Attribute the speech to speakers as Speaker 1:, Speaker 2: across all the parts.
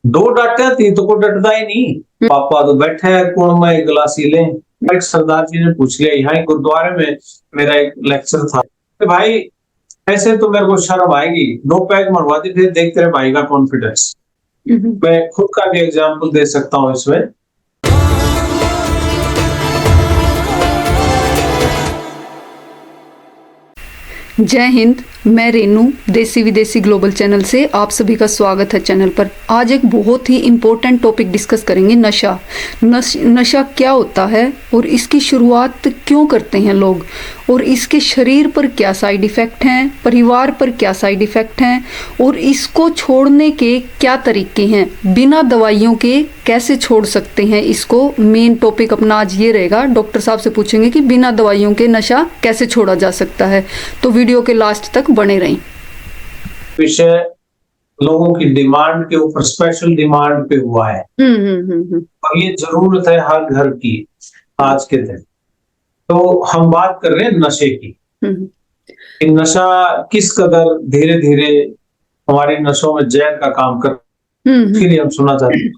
Speaker 1: दो डांटे तीन तो को डटता ही नहीं। पापा तो बैठे है कौन में एक गिलास ही लें। एक सरदार जी ने पूछ लिया, यहाँ गुरुद्वारे में मेरा एक लेक्चर था, तो भाई ऐसे तो मेरे को शर्म आएगी, 2 पैग मरवा दी, फिर देख तेरे भाई का कॉन्फिडेंस। मैं खुद का भी एग्जाम्पल दे सकता हूँ इसमें।
Speaker 2: जय हिंद, मैं रेनू देसी विदेशी ग्लोबल चैनल से आप सभी का स्वागत है चैनल पर। आज एक बहुत ही इम्पोर्टेंट टॉपिक डिस्कस करेंगे, नशा क्या होता है और इसकी शुरुआत क्यों करते हैं लोग, और इसके शरीर पर क्या साइड इफ़ेक्ट हैं, परिवार पर क्या साइड इफ़ेक्ट हैं, और इसको छोड़ने के क्या तरीके हैं, बिना दवाइयों के कैसे छोड़ सकते हैं इसको। मेन टॉपिक अपना आज ये रहेगा। डॉक्टर साहब से पूछेंगे कि बिना दवाइयों के नशा कैसे छोड़ा जा सकता है, तो वीडियो के लास्ट तक बने रहें।
Speaker 1: विषय लोगों की डिमांड के ऊपर, स्पेशल डिमांड पे हुआ है। और ये जरूरत है हर घर की आज के दिन। तो हम बात कर रहे हैं नशे की। कि नशा किस कदर धीरे धीरे हमारे नसों में जहर का काम कर, इसके लिए हम सुनना चाहते हैं।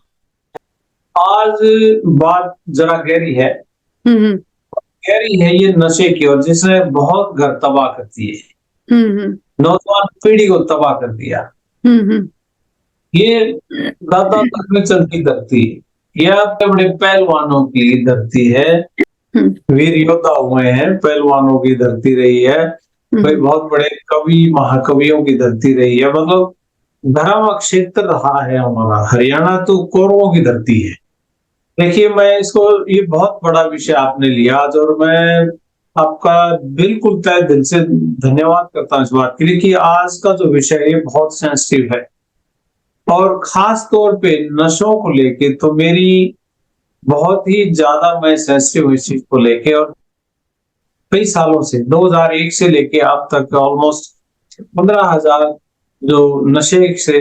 Speaker 1: आज बात जरा गहरी है, गहरी है ये नशे की, और जिसने बहुत घर तबाह करती है, नौजवान पीढ़ी को तबाह कर दिया। ये दादा तक में चलती धरती, यह अपने बड़े पहलवानों की धरती है, वीर योद्धा हुए हैं, पहलवानों की धरती रही है, भाई बहुत बड़े कवि महाकवियों की धरती रही है। मतलब धर्म क्षेत्र रहा है हमारा। हरियाणा तो कौरवों की धरती है। देखिए, मैं इसको, ये बहुत बड़ा विषय आपने लिया आज, और मैं आपका बिल्कुल तहे दिल से धन्यवाद करता हूँ इस बात के लिए कि आज का जो विषय है बहुत सेंसिटिव है। और खास तौर पे नशों को लेके तो मेरी बहुत ही ज्यादा मैं सेंसिटिव हूँ इस चीज को लेके। और कई सालों से 2001 से लेके अब तक ऑलमोस्ट 15,000 जो नशे से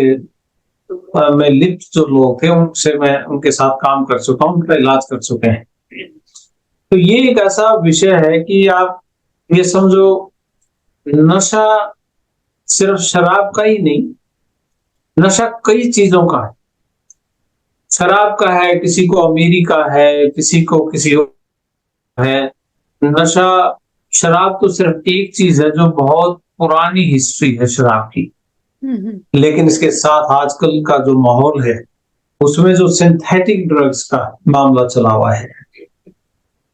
Speaker 1: में लिप्त जो लोग थे, उनसे मैं उनके साथ काम कर चुका हूँ, उनका इलाज कर चुके हैं। तो ये एक ऐसा विषय है कि आप ये समझो, नशा सिर्फ शराब का ही नहीं, नशा कई चीजों का है। शराब का है, किसी को अमीरी का है, किसी को किसी और है। नशा, शराब तो सिर्फ एक चीज है जो बहुत पुरानी हिस्ट्री है शराब की। लेकिन इसके साथ आजकल का जो माहौल है, उसमें जो सिंथेटिक ड्रग्स का मामला चला हुआ है,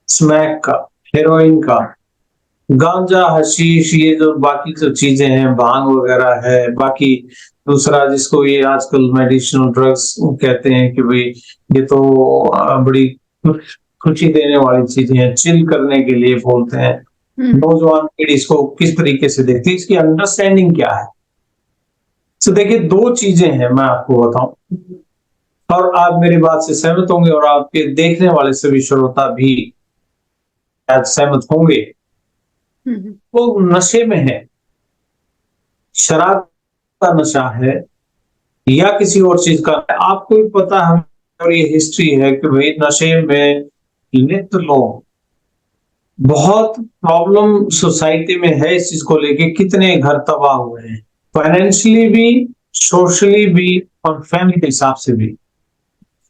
Speaker 1: स्मैक का, हेरोइन का, गांजा, हशीश, ये जो बाकी जो चीजें हैं, भांग वगैरह है, बाकी दूसरा जिसको ये आजकल मेडिसिनल ड्रग्स कहते हैं कि भाई ये तो बड़ी खुशी देने वाली चीजें हैं, चिल करने के लिए बोलते हैं। नौजवान पीढ़ी इसको किस तरीके से देखती है, इसकी अंडरस्टैंडिंग क्या है। तो देखिए, दो चीजें हैं, मैं आपको बताऊं, और आप मेरी बात से सहमत होंगे और आपके देखने वाले सभी श्रोता भी सहमत होंगे। वो नशे में है, शराब का नशा है या किसी और चीज का। आपको भी पता है, और ये हिस्ट्री है कि भाई नशे में लिप्त लोग, बहुत प्रॉब्लम सोसाइटी में है इस चीज को लेके। कितने घर तबाह हुए हैं, फाइनेंशियली भी, सोशली भी, और फैमिली के हिसाब से भी।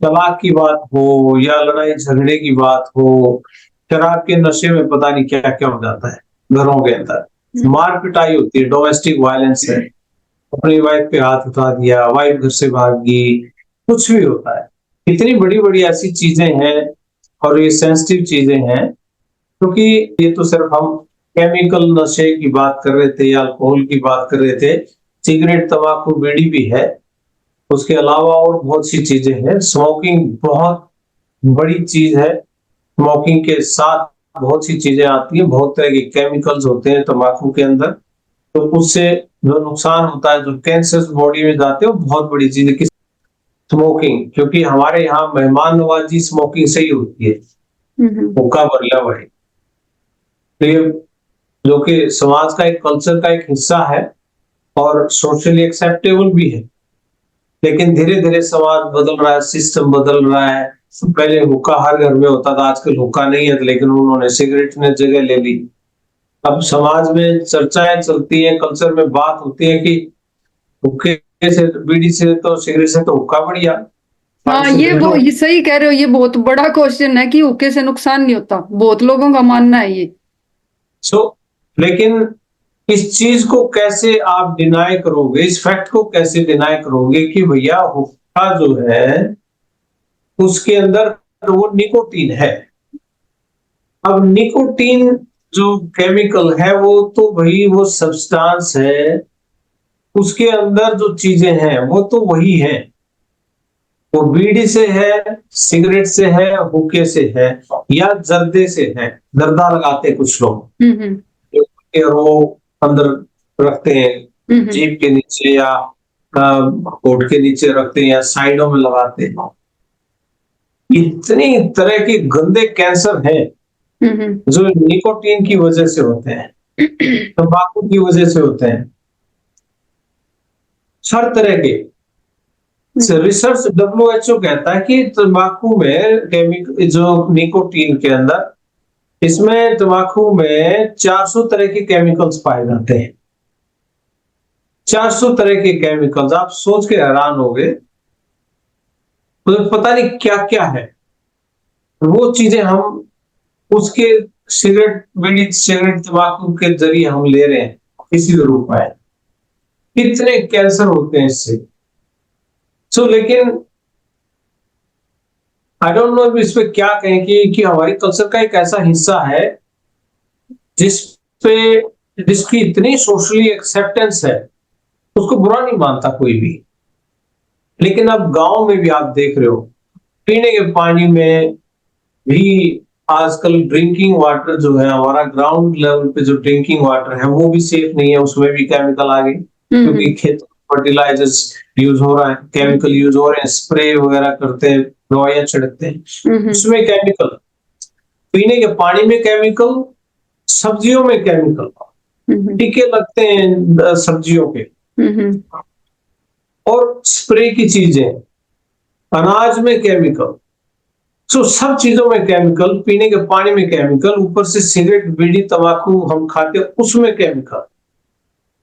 Speaker 1: तलाक की बात हो या लड़ाई झगड़े की बात हो, शराब के नशे में पता नहीं क्या क्या हो जाता है घरों के अंदर। मार पिटाई होती है, डोमेस्टिक वायलेंस है, अपनी वाइफ पे हाथ उठा दिया, वाइफ घर से भागी, कुछ भी होता है। इतनी बड़ी बड़ी ऐसी चीजें हैं, और ये सेंसिटिव चीजें हैं, क्योंकि ये तो सिर्फ हम केमिकल नशे की बात कर रहे थे या अल्कोहल की बात कर रहे थे। सिगरेट, तंबाकू, बीड़ी भी है, उसके अलावा और बहुत सी चीजें हैं। स्मोकिंग बहुत बड़ी चीज है, स्मोकिंग के साथ बहुत सी चीजें आती हैं, बहुत तरह के केमिकल्स होते हैं तंबाकू के अंदर, तो उससे जो नुकसान होता है, जो कैंसर बॉडी में जाते हैं, वो बहुत बड़ी चीज है। स्मोकिंग, क्योंकि हमारे यहाँ मेहमान नवाजी स्मोकिंग से ही होती है, हुक्का बरला भाई। तो ये जो कि समाज का एक कल्चर का एक हिस्सा है और सोशली एक्सेप्टेबल भी है। लेकिन धीरे धीरे समाज बदल रहा है, सिस्टम बदल रहा है। पहले हुक्का हर घर में होता था, आजकल हुक्का नहीं है, लेकिन उन्होंने सिगरेट ने जगह ले ली। अब समाज में चर्चाएं चलती है, कल्चर में बात होती है कि हुक्के से, बीड़ी से तो, सिगरेट से तो हुक्का बढ़िया।
Speaker 2: हाँ, ये सही कह रहे हो, ये बहुत बड़ा क्वेश्चन है कि हुक्के से नुकसान नहीं होता, बहुत लोगों का मानना है ये।
Speaker 1: लेकिन इस चीज को कैसे आप डिनाई करोगे, इस फैक्ट को कैसे डिनाई करोगे कि भैया हुक्का जो है उसके अंदर वो निकोटीन है। अब निकोटीन जो केमिकल है वो तो भाई वो सब्सटेंस है, उसके अंदर जो चीजें हैं वो तो वही है, वो बीड़ी से है, सिगरेट से है, हुक्के से है, या जर्दे से है। जर्दा लगाते हैं कुछ लोग, वो अंदर रखते हैं जीभ के नीचे या होठ के नीचे रखते हैं या साइडों में लगाते हैं। इतनी तरह के गंदे कैंसर हैं जो निकोटीन की वजह से होते हैं, तंबाकू की वजह से होते हैं, हर तरह के। रिसर्च WHO कहता है कि तंबाकू में केमिकल जो निकोटीन के अंदर, इसमें तंबाकू में 400 तरह के केमिकल्स पाए जाते हैं। 400 तरह के केमिकल्स, आप सोच के हैरान हो गए, तो पता नहीं क्या क्या है वो चीजें हम उसके सिगरेट, बीड़ी, सिगरेट, तंबाकू के जरिए हम ले रहे हैं किसी भी रूप में। कितने कैंसर होते हैं इससे। लेकिन आई डोंट नो इस पे क्या कहें कि हमारी कल्चर का एक ऐसा हिस्सा है जिसकी इतनी सोशली एक्सेप्टेंस है, उसको बुरा नहीं मानता कोई भी। लेकिन अब गांव में भी आप देख रहे हो, पीने के पानी में भी आजकल ड्रिंकिंग वाटर जो है, हमारा ग्राउंड लेवल पे जो ड्रिंकिंग वाटर है वो भी सेफ नहीं है, उसमें भी केमिकल आ गए, क्योंकि खेतों में फर्टिलाइजर्स यूज हो रहा है, केमिकल यूज हो रहे हैं, स्प्रे वगैरह करते हैं, दवाइयां छिड़कते हैं, उसमें केमिकल। पीने के पानी में केमिकल, सब्जियों में केमिकल, टीके लगते हैं सब्जियों के, और स्प्रे की चीजें, अनाज में केमिकल। सब चीजों में केमिकल, पीने के पानी में केमिकल, ऊपर से सिगरेट, बीड़ी, तंबाकू हम खाते हैं उसमें केमिकल।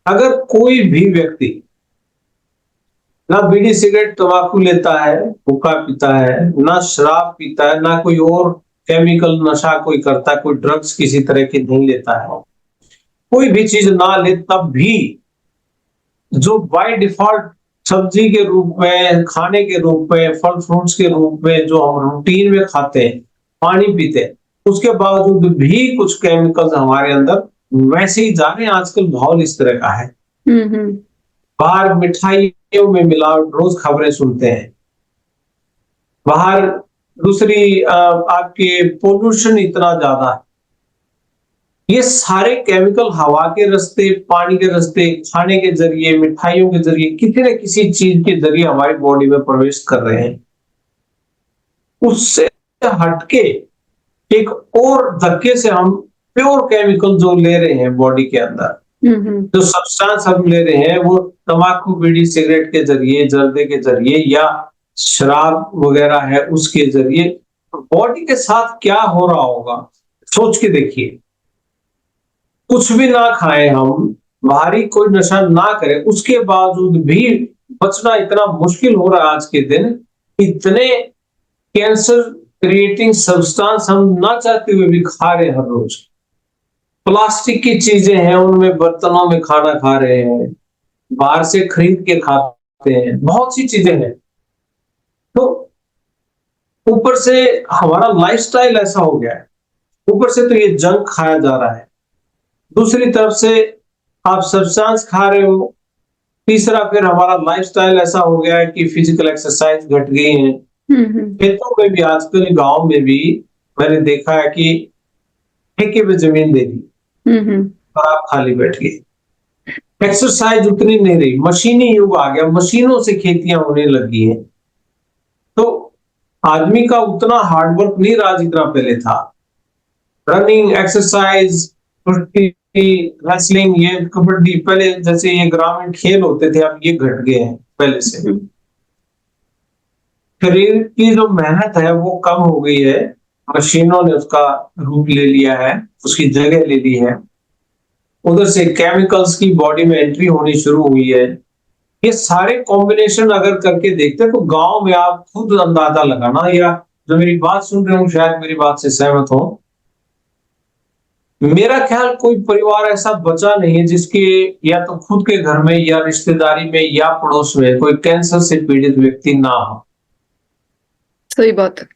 Speaker 1: अगर कोई भी व्यक्ति ना बीड़ी, सिगरेट, तंबाकू लेता है, हुक्का पीता है, ना शराब पीता है, ना कोई और केमिकल नशा कोई करता है, कोई ड्रग्स किसी तरह की नहीं लेता है, कोई भी चीज ना ले, तब भी जो बाय डिफॉल्ट सब्जी के रूप में, खाने के रूप में, फल फ्रूट्स के रूप में जो हम रूटीन में खाते हैं, पानी पीते हैं, उसके बावजूद भी कुछ केमिकल्स हमारे अंदर वैसे ही जा रहे हैं। आजकल माहौल इस तरह का है। बाहर मिठाइयों में मिलावट, रोज खबरें सुनते हैं। बाहर दूसरी आपके पोल्यूशन इतना ज्यादा है। ये सारे केमिकल हवा के रास्ते, पानी के रास्ते, खाने के जरिए, मिठाइयों के जरिए, किसी न किसी चीज के जरिए हमारी बॉडी में प्रवेश कर रहे हैं। उससे हटके एक और धक्के से हम प्योर केमिकल जो ले रहे हैं बॉडी के अंदर, जो सब्सटेंस हम ले रहे हैं, वो तंबाकू, बीड़ी, सिगरेट के जरिए, जर्दे के जरिए, या शराब वगैरह है उसके जरिए, बॉडी के साथ क्या हो रहा होगा सोच के देखिए। कुछ भी ना खाएं हम, भारी कोई नशा ना करें, उसके बावजूद भी बचना इतना मुश्किल हो रहा है आज के दिन। इतने कैंसर क्रिएटिंग सब्सटेंस हम ना चाहते हुए भी खा रहे हैं हर रोज। प्लास्टिक की चीजें हैं, उनमें बर्तनों में खाना खा रहे हैं, बाहर से खरीद के खाते हैं, बहुत सी चीजें हैं। तो ऊपर से हमारा लाइफस्टाइल ऐसा हो गया है, ऊपर से तो ये जंक खाया जा रहा है, दूसरी तरफ से आप सब्सटेंस खा रहे हो, तीसरा फिर हमारा लाइफस्टाइल ऐसा हो गया है कि फिजिकल एक्सरसाइज घट गई है। खेतों में भी आजकल, गांव में भी मैंने देखा है कि ठेके पे जमीन दे दी और आप खाली बैठ गए। एक्सरसाइज उतनी नहीं रही, मशीनी युग आ गया, मशीनों से खेतियां होने लगी हैं, तो आदमी का उतना हार्डवर्क नहीं रहा जितना पहले था। रनिंग, एक्सरसाइज, रेसलिंग, ये कबड्डी, पहले जैसे ये ग्रामीण खेल होते थे, अब ये घट गए हैं पहले से। शरीर की जो मेहनत है वो कम हो गई है, मशीनों ने उसका रूप ले लिया है, उसकी जगह ले ली है। उधर से केमिकल्स की बॉडी में एंट्री होनी शुरू हुई है, ये सारे कॉम्बिनेशन अगर करके देखते हैं तो गांव में आप खुद अंदाजा लगाना, या जो मेरी बात सुन रहे हो शायद मेरी बात से सहमत हो, मेरा ख्याल कोई परिवार ऐसा बचा नहीं है जिसके या तो खुद के घर में या रिश्तेदारी में या पड़ोस में कोई कैंसर से पीड़ित व्यक्ति ना हो।
Speaker 2: सही बात है।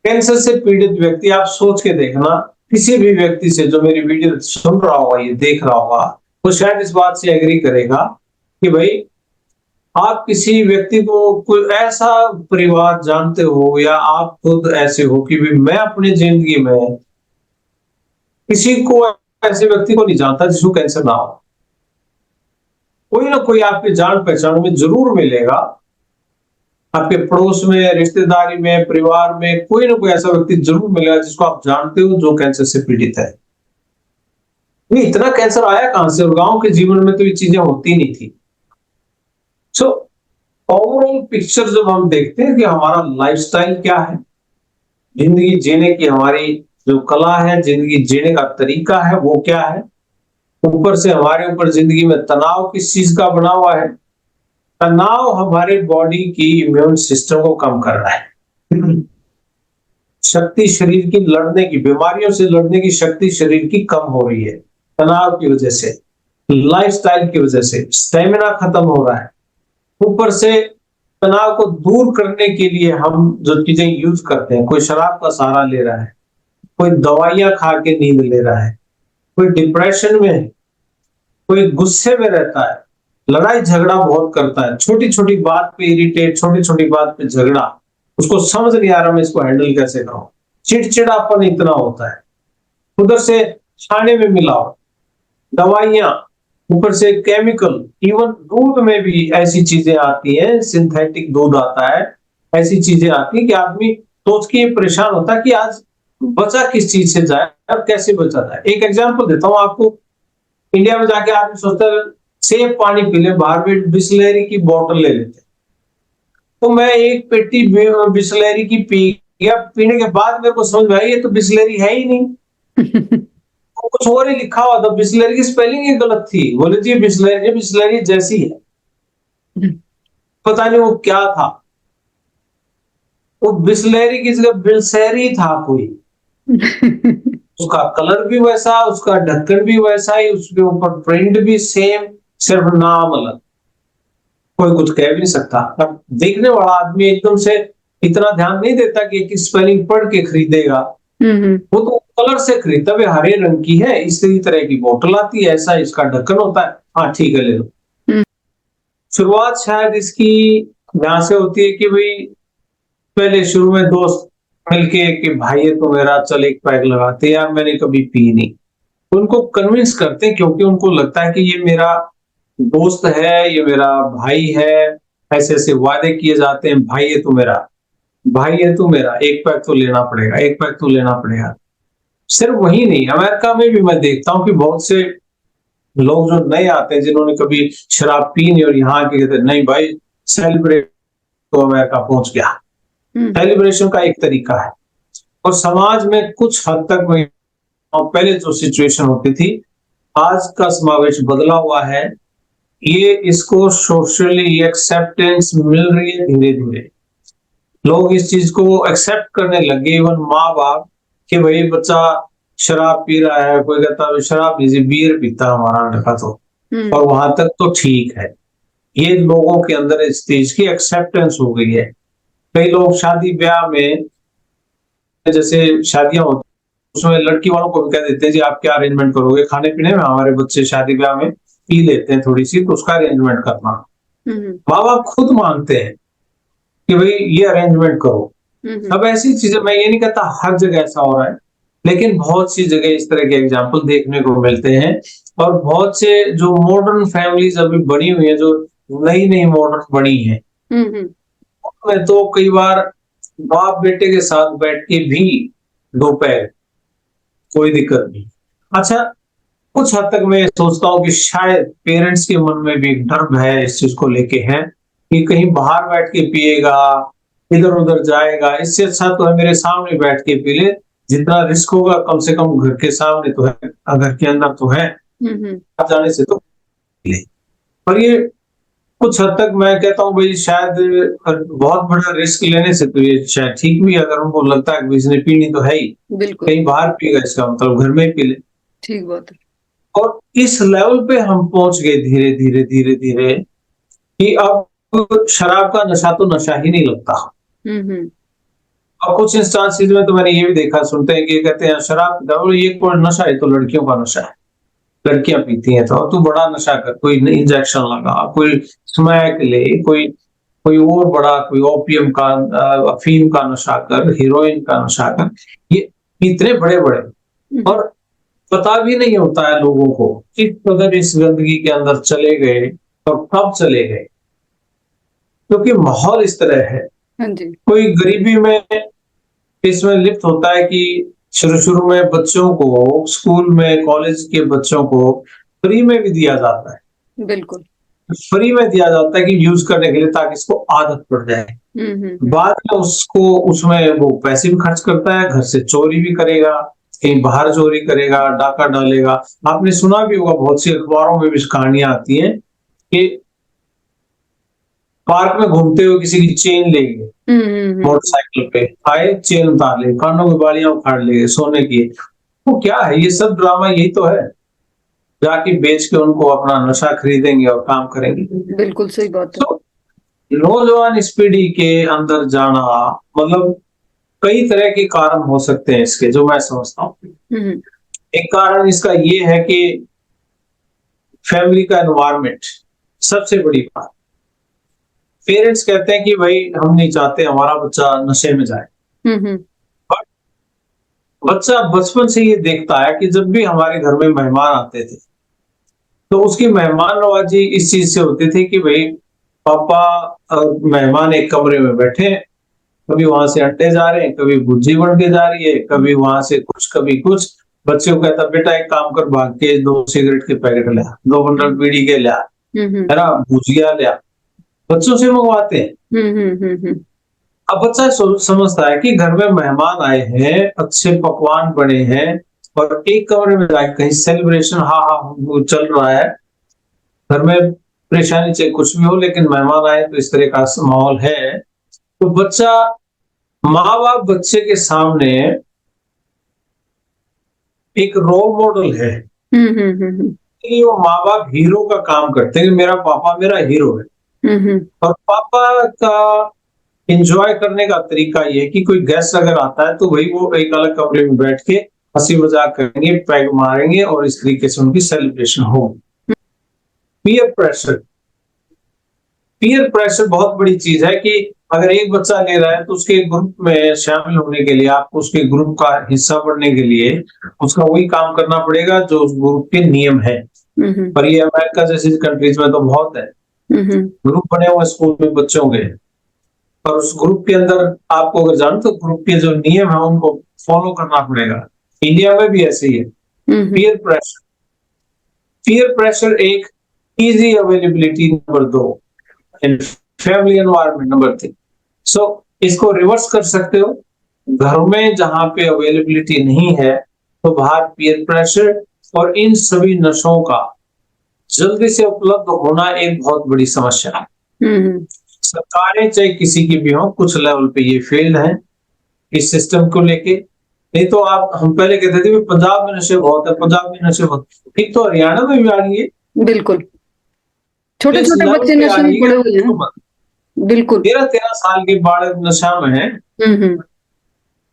Speaker 1: कैंसर से पीड़ित व्यक्ति, आप सोच के देखना, किसी भी व्यक्ति से जो मेरी वीडियो सुन रहा होगा, ये देख रहा होगा, वो शायद इस बात से एग्री करेगा कि भाई आप किसी व्यक्ति को कोई ऐसा परिवार जानते हो या आप खुद ऐसे हो कि भाई मैं अपनी जिंदगी में किसी को, ऐसे व्यक्ति को नहीं जानता जिसको कैंसर ना हो। कोई ना कोई आपके जान पहचान में जरूर मिलेगा, आपके पड़ोस में, रिश्तेदारी में, परिवार में कोई ना कोई ऐसा व्यक्ति जरूर मिलेगा जिसको आप जानते हो जो कैंसर से पीड़ित है। ये इतना कैंसर आया कहां से, और गांव के जीवन में तो ये चीजें होती नहीं थी। सो ओवरऑल पिक्चर जब हम देखते हैं कि हमारा लाइफस्टाइल क्या है, जिंदगी जीने की हमारी जो कला है, जिंदगी जीने का तरीका है वो क्या है, ऊपर से हमारे ऊपर जिंदगी में तनाव किस चीज का बना हुआ है। तनाव हमारे बॉडी की इम्यून सिस्टम को कम कर रहा है। शक्ति शरीर की लड़ने की, बीमारियों से लड़ने की शक्ति शरीर की कम हो रही है तनाव की वजह से, लाइफस्टाइल की वजह से स्टेमिना खत्म हो रहा है। ऊपर से तनाव को दूर करने के लिए हम जो चीजें यूज करते हैं, कोई शराब का सहारा ले रहा है, कोई दवाइयां खा के नींद ले रहा है, कोई डिप्रेशन में है, कोई गुस्से में रहता है, लड़ाई झगड़ा बहुत करता है, छोटी छोटी बात पे इरिटेट, छोटी छोटी बात पे झगड़ा, उसको समझ नहीं आ रहा मैं इसको हैंडल कैसे करूं, चिड़चिड़ापन इतना होता है। उधर से खाने में मिलाओ, दवाइयां, ऊपर से केमिकल, इवन दूध में भी ऐसी चीजें आती हैं, सिंथेटिक दूध आता है, ऐसी चीजें आती है कि आदमी सोच के परेशान होता है कि आज बचा किस चीज से जाए और कैसे बचा जाए। एक एग्जांपल देता हूं आपको, इंडिया में जाके आदमी सोचता है सेफ पानी पी ले, बाहर में बिस्लेरी की बोतल ले लेते, तो मैं एक पेटी बिस्लेरी की पी गया, पीने के बाद मेरे को समझ में आई ये तो बिस्लेरी है ही नहीं। कुछ और ही लिखा हुआ था, बिस्लेरी की स्पेलिंग ही गलत थी। बोले जी बिस्लेरी जैसी है, पता नहीं वो क्या था, वो बिस्लेरी की जगह बिल्सेरी था कोई। उसका कलर भी वैसा, उसका ढक्कन भी वैसा ही, उसके ऊपर प्रिंट भी सेम, सिर्फ नाम अलग। कोई कुछ कह भी नहीं सकता। अब देखने वाला आदमी एकदम से इतना ध्यान नहीं देता कि एक स्पेलिंग पढ़ के खरीदेगा, वो तो कलर से खरीदता है, हरे रंग की है, इसी तरह की बोतल आती है, ऐसा इसका ढक्कन होता है, हाँ ठीक है ले लो। शुरुआत शायद इसकी यहां से होती है कि भाई पहले शुरू में दोस्त मिलके कि भाई ये तो मेरा, चल एक पैक लगाते, यार मैंने कभी पी नहीं, उनको कन्विंस करते हैं क्योंकि उनको लगता है कि ये मेरा दोस्त है, ये मेरा भाई है, ऐसे ऐसे वादे किए जाते हैं, भाई ये तो मेरा, भाई ये तो मेरा, एक पैक तो लेना पड़ेगा, एक पैक तो लेना पड़ेगा। सिर्फ वही नहीं, अमेरिका में भी मैं देखता हूँ कि बहुत से लोग जो नए आते हैं जिन्होंने कभी शराब पी नहीं और यहाँ के कहते नहीं भाई सेलिब्रेट, तो अमेरिका पहुंच गया। सेलिब्रेशन का एक तरीका है, और समाज में कुछ हद तक में पहले जो सिचुएशन होती थी, आज का समावेश बदला हुआ है। ये इसको सोशली एक्सेप्टेंस मिल रही है, धीरे धीरे लोग इस चीज को एक्सेप्ट करने लगे, इवन माँ बाप, कि भाई बच्चा शराब पी रहा है, कोई कहता है शराब लीजिए, बियर पीता हमारा लड़का तो, और वहां तक तो ठीक है। ये लोगों के अंदर इस चीज की एक्सेप्टेंस हो गई है। कई लोग शादी ब्याह में, जैसे शादियां होती उसमें लड़की वालों को भी कह देते हैं जी आप क्या अरेंजमेंट करोगे खाने पीने में, हमारे बच्चे शादी ब्याह में पी लेते हैं थोड़ी सी, तो उसका अरेंजमेंट करना। माँ बाप खुद मांगते हैं कि भाई ये अरेंजमेंट करो। अब ऐसी चीजें, मैं ये नहीं कहता हर जगह ऐसा हो रहा है, लेकिन बहुत सी जगह इस तरह के एग्जाम्पल देखने को मिलते हैं। और बहुत से जो मॉडर्न फैमिलीज अभी बनी हुई है, जो नई नई मॉडर्न बनी है, मैं तो कई बार बाप बेटे के साथ बैठ के भी दोपहर कोई दिक्कत नहीं। अच्छा, कुछ हद तक मैं सोचता हूँ कि शायद पेरेंट्स के मन में भी एक डर है इस चीज को लेके है कि कहीं बाहर बैठ के पिएगा, इधर उधर जाएगा, इससे अच्छा तो है मेरे सामने बैठ के पी ले, जितना रिस्क होगा कम से कम घर के सामने तो है, घर के अंदर तो है, जाने से तो ले। और ये कुछ हद तक मैं कहता हूँ भाई शायद बहुत बड़ा रिस्क लेने से तो ये शायद ठीक भी है, अगर उनको लगता है कि इसने पीनी तो है ही,
Speaker 2: बिल्कुल
Speaker 1: कहीं बाहर पिएगा इसका मतलब घर में ही पी ले।
Speaker 2: ठीक बात है।
Speaker 1: और इस लेवल पे हम पहुंच गए धीरे धीरे धीरे धीरे कि अब शराब का नशा तो नशा ही नहीं लगता।
Speaker 2: हम्म।
Speaker 1: और कुछ इंस्टांसेस में तो मैंने ये भी देखा, सुनते हैं कि कहते हैं शराब ये कोई नशा है तो लड़कियों का नशा है, लड़कियां पीती हैं तो तू बड़ा नशा कर, कोई इंजेक्शन लगा, कोई स्मैक ले, कोई कोई और बड़ा, कोई ओपियम का अफीम का नशा कर, हीरोइन का नशा कर। ये इतने बड़े बड़े, और पता भी नहीं होता है लोगों को कि अगर इस गंदगी के अंदर चले गए तो कब चले गए, क्योंकि माहौल इस तरह है।
Speaker 2: हाँ जी।
Speaker 1: कोई गरीबी में इसमें लिप्त होता है कि शुरू शुरू में बच्चों को स्कूल में, कॉलेज के बच्चों को फ्री में भी दिया जाता है,
Speaker 2: बिल्कुल।
Speaker 1: फ्री में दिया जाता है कि यूज करने के लिए, ताकि इसको आदत पड़ जाए। बाद में उसको उसमें वो पैसे भी खर्च करता है, घर से चोरी भी करेगा, कहीं बाहर चोरी करेगा, डाका डालेगा। आपने सुना भी होगा, बहुत सी अखबारों में भी कहानियां आती हैं कि पार्क में घूमते हुए किसी की चेन ले गए, मोटरसाइकिल पे आए, चेन उतार ले, कानों की बालियां उखाड़ ले गए सोने की। तो क्या है ये सब ड्रामा? यही तो है, जाके बेच के उनको अपना नशा खरीदेंगे और काम करेंगे।
Speaker 2: बिल्कुल सही बात है।
Speaker 1: तो नौजवान इस पीढ़ी के अंदर जाना, मतलब कई तरह के कारण हो सकते हैं इसके, जो मैं समझता हूँ। एक कारण इसका ये है कि फैमिली का एनवायरनमेंट, सबसे बड़ी बात। पेरेंट्स कहते हैं कि भाई हम नहीं चाहते हमारा बच्चा नशे में जाए, बट बच्चा बचपन से ये देखता है कि जब भी हमारे घर में मेहमान आते थे तो उसकी मेहमान नवाजी इस चीज से होती थी कि भाई पापा मेहमान एक कमरे में बैठे हैं, कभी वहां से अंडे जा रहे हैं, कभी भुर्जी बन के जा रही है, कभी वहां से कुछ कभी कुछ। बच्चे को कहता बेटा एक काम कर, भाग के 2 सिगरेट के पैकेट ले, 2 बंडल बीड़ी के ले, है ना, भुजिया ले, बच्चों से मंगवाते हैं। अब बच्चा समझता है कि घर में मेहमान आए हैं, अच्छे पकवान बने हैं, और एक कमरे में जाके कहीं सेलिब्रेशन हाँ चल रहा है, घर में परेशानी चाहे कुछ भी हो, लेकिन मेहमान आए तो इस तरह का माहौल है। तो बच्चा, माँ बाप बच्चे के सामने एक रोल मॉडल है कि वो माँ बाप हीरो का काम करते हैं कि मेरा पापा मेरा हीरो है। और पापा का एंजॉय करने का तरीका ये है कि कोई गेस्ट अगर आता है तो भाई वो एक अलग कमरे में बैठ के हंसी मजाक करेंगे, पैग मारेंगे, और इस तरीके से उनकी सेलिब्रेशन हो। पीयर प्रेशर, पीयर प्रेशर बहुत बड़ी चीज है कि अगर एक बच्चा ले रहा है तो उसके ग्रुप में शामिल होने के लिए, आपको उसके ग्रुप का हिस्सा बनने के लिए उसका वही काम करना पड़ेगा जो उस ग्रुप के नियम है। पर ये अमेरिका जैसी कंट्रीज में तो बहुत है, ग्रुप बने हुए स्कूल में बच्चों के, और उस ग्रुप के अंदर आपको अगर जानो तो ग्रुप के जो नियम है उनको फॉलो करना पड़ेगा। इंडिया में भी ऐसे ही है। पीयर प्रेशर, पीयर प्रेशर एक, easy availability number 2, family environment number 3। सो इसको रिवर्स कर सकते हो, घर में जहां पे अवेलेबिलिटी नहीं है तो बाहर पीयर प्रेशर और इन सभी नशों का जल्दी से उपलब्ध होना एक बहुत बड़ी समस्या है। सरकारें चाहे किसी की भी हो, कुछ लेवल पे ये फेल है इस सिस्टम को लेके। नहीं तो आप, हम पहले कहते थे पंजाब में नशे बहुत है, पंजाब में नशे बहुत, ठीक तो हरियाणा में भी आ रही है,
Speaker 2: बिल्कुल छोटे छोटे बच्चे नशे में पड़े हुए हैं। बिल्कुल
Speaker 1: 13 साल के बालक नशा में है,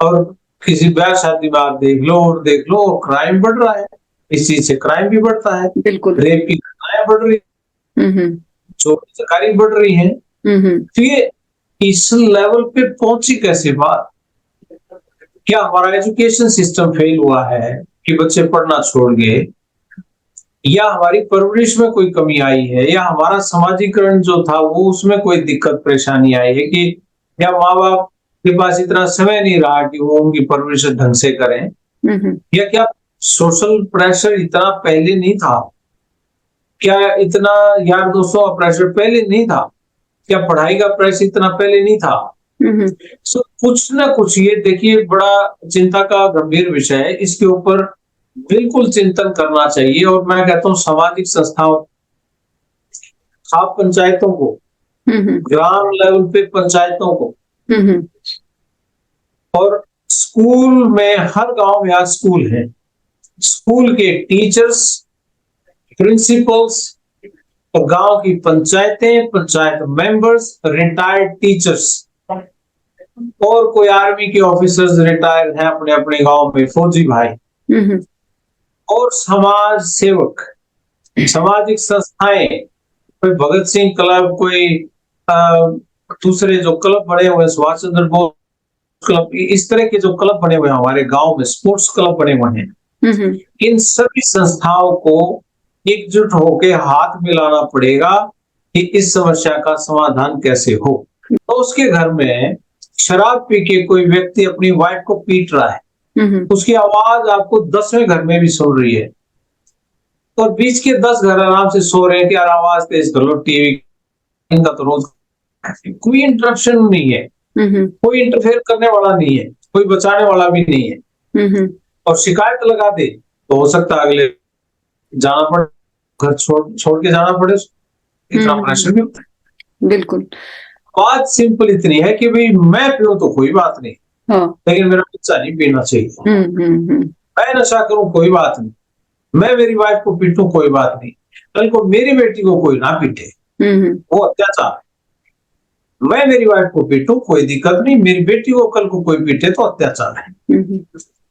Speaker 1: और किसी ब्याह शादी में आप देख लो और देख लो, और क्राइम बढ़ रहा है, इस चीज से क्राइम भी बढ़ता है।
Speaker 2: बिल्कुल
Speaker 1: रेप की घटनाएं बढ़ रही है, चोरी चकारी बढ़ रही है। तो ये इस लेवल पे पहुंची कैसे बात? क्या हमारा एजुकेशन सिस्टम फेल हुआ है कि बच्चे पढ़ना छोड़ गए, या हमारी परवरिश में कोई कमी आई है, या हमारा समाजीकरण जो था वो उसमें कोई दिक्कत परेशानी आई है, कि या माँ बाप के पास इतना समय नहीं रहा कि वो उनकी परवरिश ढंग से करें, या क्या सोशल प्रेशर इतना पहले नहीं था, क्या इतना यार दोस्तों का प्रेशर पहले नहीं था, क्या पढ़ाई का प्रेशर इतना पहले नहीं था। सो कुछ ना कुछ, ये देखिए बड़ा चिंता का गंभीर विषय है, इसके ऊपर बिल्कुल चिंतन करना चाहिए। और मैं कहता हूँ सामाजिक संस्थाओं, आप पंचायतों को, ग्राम लेवल पे पंचायतों को, और स्कूल में, हर गांव में आज स्कूल है, स्कूल के टीचर्स, प्रिंसिपल्स, और गांव की पंचायतें, पंचायत मेंबर्स, रिटायर्ड टीचर्स, और कोई आर्मी के ऑफिसर्स रिटायर्ड हैं अपने अपने गांव में, फौजी भाई, और समाज सेवक, सामाजिक संस्थाएं, कोई भगत सिंह क्लब, कोई दूसरे जो क्लब बने हुए, सुभाष चंद्र बोस क्लब, इस तरह के जो क्लब बने हुए हैं हमारे गांव में, स्पोर्ट्स क्लब बने हुए हैं, इन सभी संस्थाओं को एकजुट होकर हाथ मिलाना पड़ेगा कि इस समस्या का समाधान कैसे हो। तो उसके घर में शराब पी के कोई व्यक्ति अपनी वाइफ को पीट रहा है, उसकी आवाज आपको 10वें घर में भी सुन रही है, और बीच के 10 घर आराम से सो रहे हैं कि यार आवाज तेज कर लो, टीवी इनका तो रोज, कोई इंटरप्शन नहीं है, कोई इंटरफेयर करने वाला नहीं है, कोई बचाने वाला भी नहीं है, और शिकायत लगा दे तो हो सकता है अगले जाना पड़े, घर छोड़ के जाना पड़े, इतना प्रेशर भी होता है।
Speaker 2: बिल्कुल,
Speaker 1: बात सिंपल इतनी है कि भाई मैं पीऊं तो कोई बात नहीं, लेकिन मेरा बच्चा नहीं पीना चाहिए। मैं नशा करूं कोई बात नहीं, मैं मेरी वाइफ को पीटूं कोई बात नहीं, कल को मेरी बेटी को कोई ना पीटे, वो अत्याचार है। मैं मेरी वाइफ को पीटूं कोई दिक्कत नहीं, मेरी बेटी को कल को कोई पीटे तो अत्याचार है।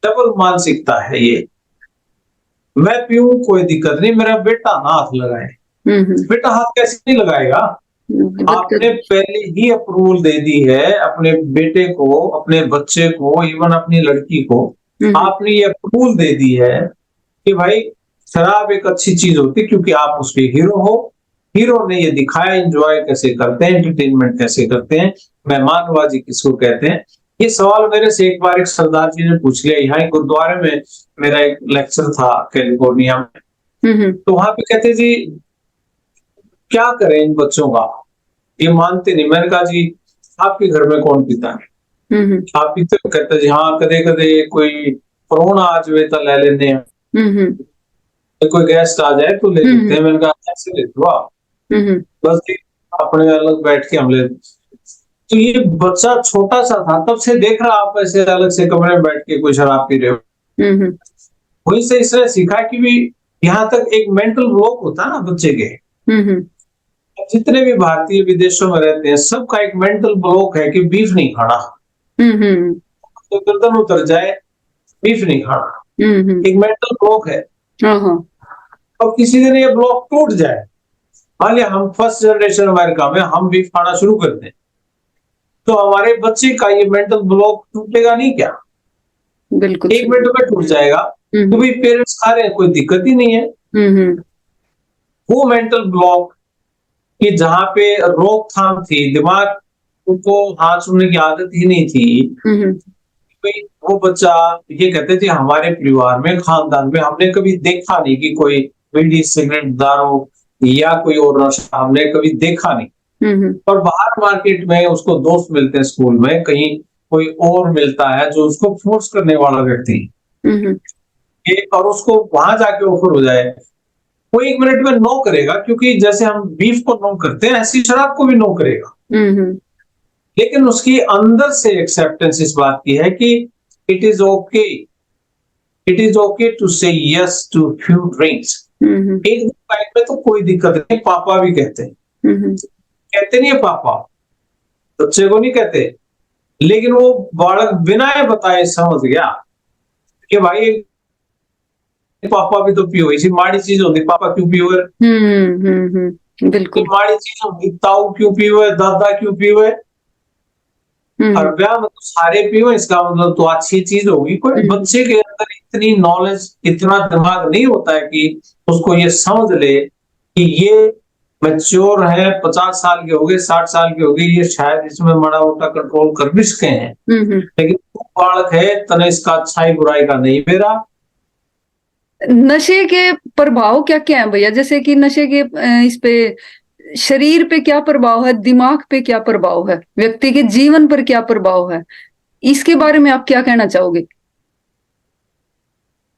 Speaker 1: डबल मानसिकता है ये। मैं पीऊं कोई दिक्कत नहीं, मेरा बेटा ना हाथ लगाए। बेटा हाथ कैसे नहीं लगाएगा? आपने पहले ही अप्रूवल दे दी है अपने बेटे को, अपने बच्चे को, इवन अपनी लड़की को, आपने ये अप्रूवल दे दी है कि भाई शराब एक अच्छी चीज होती, क्योंकि आप उसके हीरो हो। हीरो ने ये दिखाया एंजॉय कैसे करते हैं, एंटरटेनमेंट कैसे करते हैं, मेहमानबाजी किसको कहते हैं। ये सवाल मेरे से एक बार एक सरदार जी ने पूछ लिया, यहाँ गुरुद्वारे में मेरा एक लेक्चर था कैलिफोर्निया में, तो वहां पे कहते जी क्या करें इन बच्चों का, ये मानते नहीं। मैंने कहा जी आपके घर में कौन पीता है? आप पीते हो? कहते जी हाँ, कदे कदे कोई प्रोना आ जाए तो ले लेने हैं, कोई गेस्ट आ जाए तो ले लेते हैं। मैंने कहा ऐसे लेते हो आप? बस अपने अलग बैठ के हम ले। तो ये बच्चा छोटा सा था, तब से देख रहा आप ऐसे अलग से कमरे में बैठ के कोई शराब पी रहे हो। वहीं से इसने सीखा कि भी यहाँ तक एक मेंटल ब्लॉक होता है ना बच्चे के। जितने भी भारतीय विदेशों में रहते हैं सबका एक मेंटल ब्लॉक है कि बीफ नहीं खाना, तो गर्दन उतर जाए, बीफ नहीं खाना, एक मेंटल ब्लॉक है। और किसी दिन ये ब्लॉक टूट जाए, मान लिया हम फर्स्ट जनरेशन अमेरिका में हम बीफ खाना शुरू करते हैं, तो हमारे बच्चे का ये मेंटल ब्लॉक टूटेगा नहीं क्या?
Speaker 2: बिल्कुल,
Speaker 1: 1 मिनट में टूट जाएगा। तो भाई पेरेंट्स खा रहे हैं, कोई दिक्कत ही नहीं है। वो मेंटल ब्लॉक कि जहाँ पे रोकथाम थी, दिमाग को हाथ सुनने की आदत ही नहीं थी, वो बच्चा ये कहते थे हमारे परिवार में, खानदान में हमने कभी देखा नहीं कि कोई बीड़ी सिगरेट दारू या कोई और नशा हमने कभी देखा नहीं। और बाहर मार्केट में उसको दोस्त मिलते हैं, स्कूल में कहीं कोई और मिलता है जो उसको फोर्स करने वाला व्यक्ति, और उसको वहां जाके ऑफर हो जाए, वो 1 मिनट में नो करेगा, क्योंकि जैसे हम बीफ को नो करते हैं ऐसी शराब को भी नो करेगा। लेकिन उसकी अंदर से एक्सेप्टेंस इस बात की है कि इट इज ओके टू से यस टू फ्यू ड्रिंक्स। एक दो टाइम में तो कोई दिक्कत नहीं, पापा भी कहते हैं, कहते नहीं है पापा, बच्चे को नहीं कहते, लेकिन वो बालक बिना बताए समझ गया कि भाई पापा भी तो पियो, इसी माड़ी चीज होती, पापा क्यों पियो? बिल्कुल माड़ी चीज होती, ताऊ क्यों पियो, दादा क्यों पियो? और ब्याह में तो सारे पियो, इसका मतलब तो अच्छी चीज होगी। कोई बच्चे के अंदर इतनी नॉलेज, इतना दिमाग नहीं होता है कि उसको ये समझ ले कि ये मैच्योर है, 50 साल के हो गए, 60 साल के हो गए, ये शायद इसमें बड़ा मोटा कंट्रोल कर भी सके हैं। लेकिन बालक है तने इसका अच्छाई बुराई का नहीं मेरा।
Speaker 2: नशे के प्रभाव क्या क्या है भैया? जैसे कि नशे के इस पे शरीर पे क्या प्रभाव है, दिमाग पे क्या प्रभाव है, व्यक्ति के जीवन पर क्या प्रभाव है, इसके बारे में आप क्या कहना चाहोगे?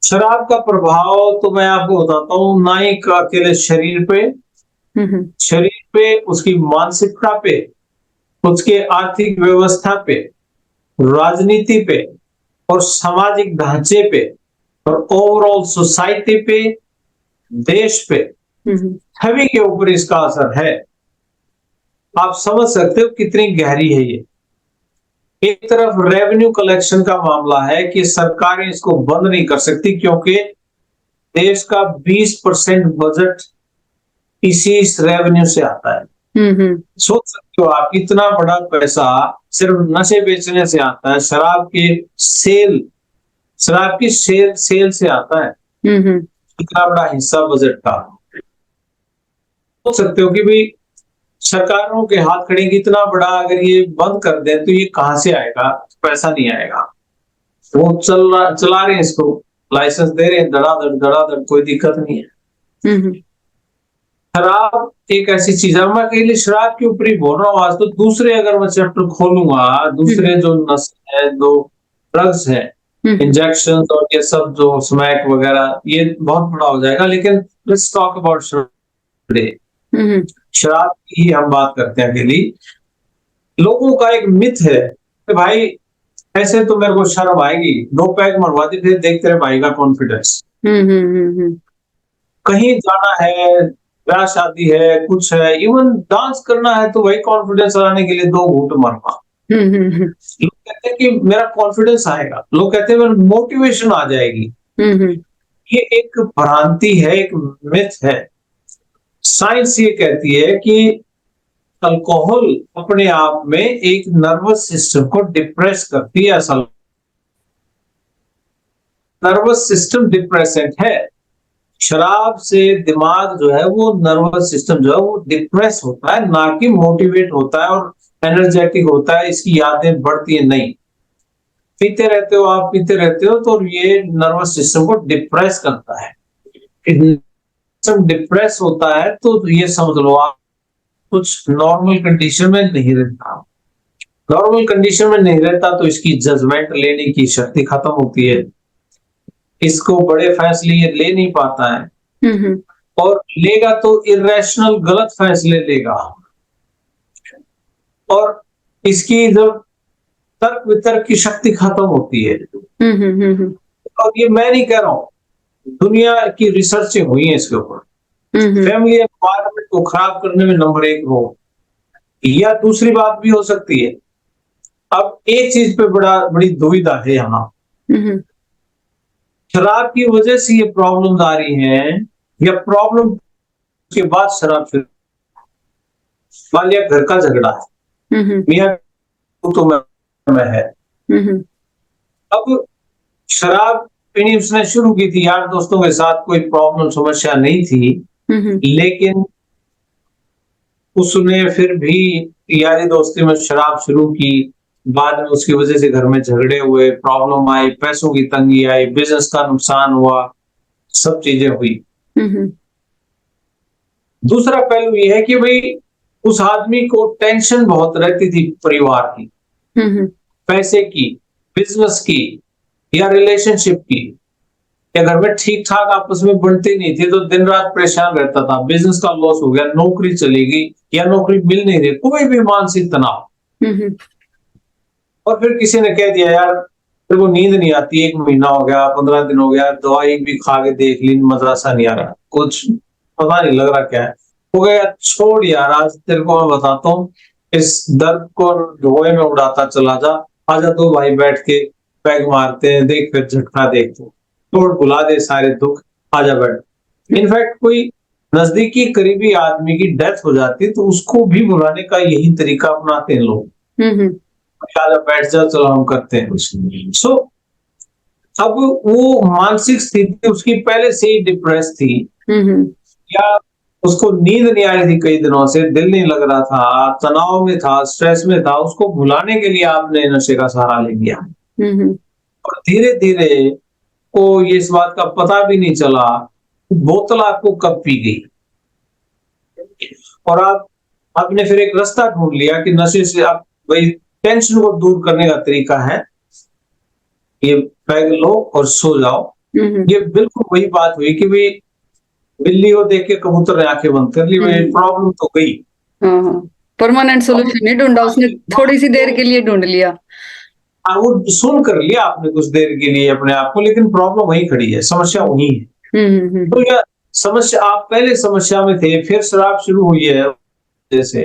Speaker 1: शराब का प्रभाव तो मैं आपको बताता हूँ, ना ही अकेले शरीर पे, शरीर पे, उसकी मानसिकता पे, उसके आर्थिक व्यवस्था पे, राजनीति पे और सामाजिक ढांचे पे और ओवरऑल सोसाइटी पे, देश पे, सभी के ऊपर इसका असर है। आप समझ सकते हो कितनी गहरी है ये। एक तरफ रेवेन्यू कलेक्शन का मामला है कि सरकारें इसको बंद नहीं कर सकती, क्योंकि देश का 20% बजट इसी रेवेन्यू से आता है। सोच सकते हो आप, इतना बड़ा पैसा सिर्फ नशे बेचने से आता है, शराब की सेल से आता है। इतना बड़ा हिस्सा बजट का। सोच सकते हो कि भाई सरकारों के हाथ खड़े कि इतना बड़ा अगर ये बंद कर दें तो ये कहां से आएगा, पैसा नहीं आएगा। वो चला रहे हैं इसको, लाइसेंस दे रहे हैं, धड़ाधड़, कोई दिक्कत नहीं है। शराब एक ऐसी चीज है, मैं अकेले शराब के ऊपर ही बोल रहा हूँ आज, तो दूसरे अगर मैं चैप्टर खोलूंगा, दूसरे जो नशे है, जो ड्रग्स है, इंजेक्शन और ये सब जो स्मैक वगैरह, ये बहुत बड़ा हो जाएगा। लेकिन लेट्स टॉक अबाउट शराब। शराब की हम बात करते हैं अकेली। लोगों का एक मिथ है कि भाई ऐसे तो मेरे को शर्म आएगी, 2 पैक मरवा दी, फिर देखते रहे भाई का कॉन्फिडेंस। कहीं जाना है, ब्याह शादी है, कुछ है, इवन डांस करना है, तो वही कॉन्फिडेंस लाने के लिए 2 घूंट मरवा। लोग कहते हैं कि मेरा कॉन्फिडेंस आएगा, लोग कहते हैं मेरी मोटिवेशन आ जाएगी। ये एक भ्रांति है, एक मिथ है। साइंस ये कहती है कि अल्कोहल अपने आप में एक नर्वस सिस्टम को डिप्रेस करती है। असल नर्वस सिस्टम डिप्रेसेंट है। शराब से दिमाग जो है, वो नर्वस सिस्टम जो है वो डिप्रेस होता है, ना कि मोटिवेट होता है और एनर्जेटिक होता है, इसकी यादें बढ़ती है नहीं। पीते रहते हो आप, पीते रहते हो, तो ये नर्वस सिस्टम को डिप्रेस करता है। डिप्रेस होता है तो ये समझ लो आप कुछ नॉर्मल कंडीशन में नहीं रहता। नॉर्मल कंडीशन में नहीं रहता तो इसकी जजमेंट लेने की शक्ति खत्म होती है, इसको बड़े फैसले ये ले नहीं पाता है, और लेगा तो इरेशनल गलत फैसले लेगा। और इसकी जब तर्क वितर्क की शक्ति खत्म होती है। और ये मैं नहीं कह रहा हूं, दुनिया की रिसर्चें हुई हैं इसके ऊपर। फैमिली एनवायरनमेंट को खराब करने में नंबर 1 हो, या दूसरी बात भी हो सकती है। अब एक चीज पे बड़ी दुविधा है यहाँ, शराब की वजह से ये प्रॉब्लम्स आ रही हैं, या प्रॉब्लम के बाद शराब शुरू। मान लिया घर का झगड़ा है, मियां तो मैं है, अब शराब पीनी उसने शुरू की थी, यार दोस्तों के साथ कोई प्रॉब्लम समस्या नहीं थी, लेकिन उसने फिर भी यारी दोस्ती में शराब शुरू की। बाद में उसकी वजह से घर में झगड़े हुए, प्रॉब्लम आई, पैसों की तंगी आई, बिजनेस का नुकसान हुआ, सब चीजें हुई। दूसरा पहलू ये है कि भाई उस आदमी को टेंशन बहुत रहती थी परिवार की, पैसे की, बिजनेस की, या रिलेशनशिप की, या घर में ठीक ठाक आपस में बनते नहीं थे तो दिन रात परेशान रहता था। बिजनेस का लॉस हो गया, नौकरी चली गई या नौकरी मिल नहीं रही, कोई भी मानसिक तनाव। और फिर किसी ने कह दिया यार फिर वो नींद नहीं आती, 1 महीना हो गया, 15 दिन हो गया, दवाई भी खा के देख ली, मजा सा नहीं आ रहा, कुछ पता नहीं लग रहा क्या है, हो गया छोड़ यार, आज तेरे को मैं बताता हूँ, इस दर्द को धुएं में उड़ाता चला जा, आजा 2 भाई बैठ के पैग मारते हैं, देख फिर झटका देख, तोड़ भुला दे सारे दुख, आजा बैठ। इनफैक्ट कोई नजदीकी करीबी आदमी की डेथ हो जाती है तो उसको भी बुलाने का यही तरीका अपनाते हैं लोग, आजा बैठ जा, चलो हम करते हैं। सो अब वो मानसिक स्थिति उसकी पहले से ही डिप्रेस थी, या उसको नींद नहीं आ रही थी कई दिनों से, दिल नहीं लग रहा था, तनाव में था, स्ट्रेस में था, उसको भुलाने के लिए आपने नशे का सहारा ले लिया। और धीरे धीरे को ये इस बात का पता भी नहीं चला बोतल आपको कब पी गई, और आपने फिर एक रास्ता ढूंढ लिया कि नशे से आप वही टेंशन को दूर करने का तरीका है ये पैग लो और सो जाओ। ये बिल्कुल वही बात हुई कि भाई बिल्ली को देख के कबूतर ने आंखें बंद कर ली, भाई प्रॉब्लम तो गई।
Speaker 2: हाँ हाँ, परमानेंट सोल्यूशन नहीं ढूंढा उसने, थोड़ी सी देर के लिए ढूंढ लिया।
Speaker 1: हाँ, वो सुन कर लिया आपने कुछ देर के लिए अपने आप को, लेकिन प्रॉब्लम वही खड़ी है, समस्या वही है। तो यह समस्या, आप पहले समस्या में थे, फिर शराब शुरू हुई है जैसे,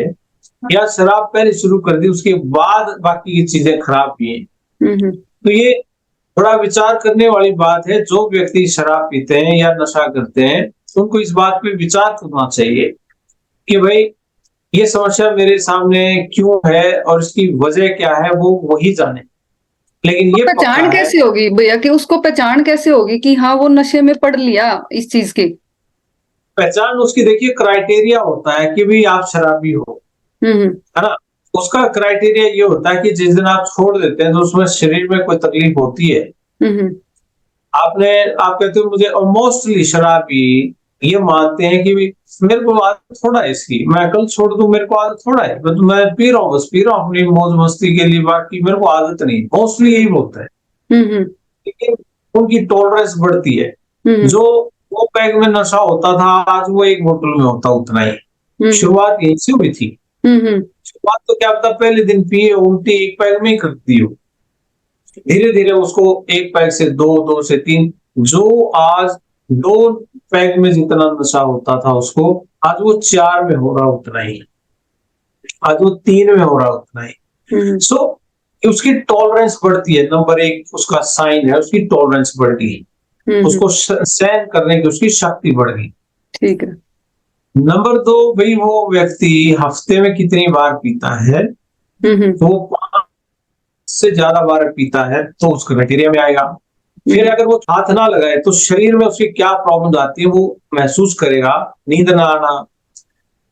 Speaker 1: या शराब पहले शुरू कर दी उसके बाद बाकी की चीजें खराब हुई हैं। तो ये थोड़ा विचार करने वाली बात है। जो व्यक्ति शराब पीते हैं या नशा करते हैं, उनको इस बात पे विचार करना चाहिए कि भाई ये समस्या मेरे सामने क्यों है और इसकी वजह क्या है, वो वही जाने। लेकिन ये पक्का
Speaker 2: पहचान
Speaker 1: है,
Speaker 2: कैसे होगी भैया कि उसको पहचान कैसे होगी कि हाँ वो नशे में पड़ लिया इस चीज की?
Speaker 1: पहचान उसकी देखिए क्राइटेरिया होता है कि भाई आप शराबी हो, है ना। उसका क्राइटेरिया ये होता है कि जिस दिन आप छोड़ देते हैं तो उसमें शरीर में कोई तकलीफ होती है। आप कहते हो मुझे मोस्टली शराबी ये मानते हैं कि भी मेरे को आदत थोड़ा है इसकी, मैं कल छोड़ दूं, मेरे को आदत थोड़ा है, मैं पी रहा हूँ, बस पी रहा हूँ अपनी मौज मस्ती के लिए, बाकी मेरे को आदत नहीं। मोस्टली यही बोलता है। लेकिन उनकी टॉलरेंस बढ़ती है। जो वो पैक में नशा होता था, आज वो एक बोतल में होता उतना ही। शुरुआत यहीं से हुई थी। शुरुआत तो क्या पता पहले दिन पिए उल्टी एक पैक में ही करती हो, धीरे धीरे उसको एक पैक से दो, दो से तीन, जो आज दो पैक में जितना नशा होता था उसको, आज वो 4 में हो रहा उतना ही, आज वो 3 में हो रहा उतना ही। सो उसकी टॉलरेंस बढ़ती है। नंबर एक उसका साइन है, उसकी टॉलरेंस बढ़ गई, उसको सहन करने की उसकी शक्ति बढ़ गई।
Speaker 2: ठीक है।
Speaker 1: नंबर 2, भाई वो व्यक्ति हफ्ते में कितनी बार पीता है, तो 5 से ज्यादा बार पीता है तो उस क्राइटेरिया में आएगा। फिर अगर वो हाथ ना लगाए तो शरीर में उसकी क्या प्रॉब्लम आती है वो महसूस करेगा। नींद ना आना,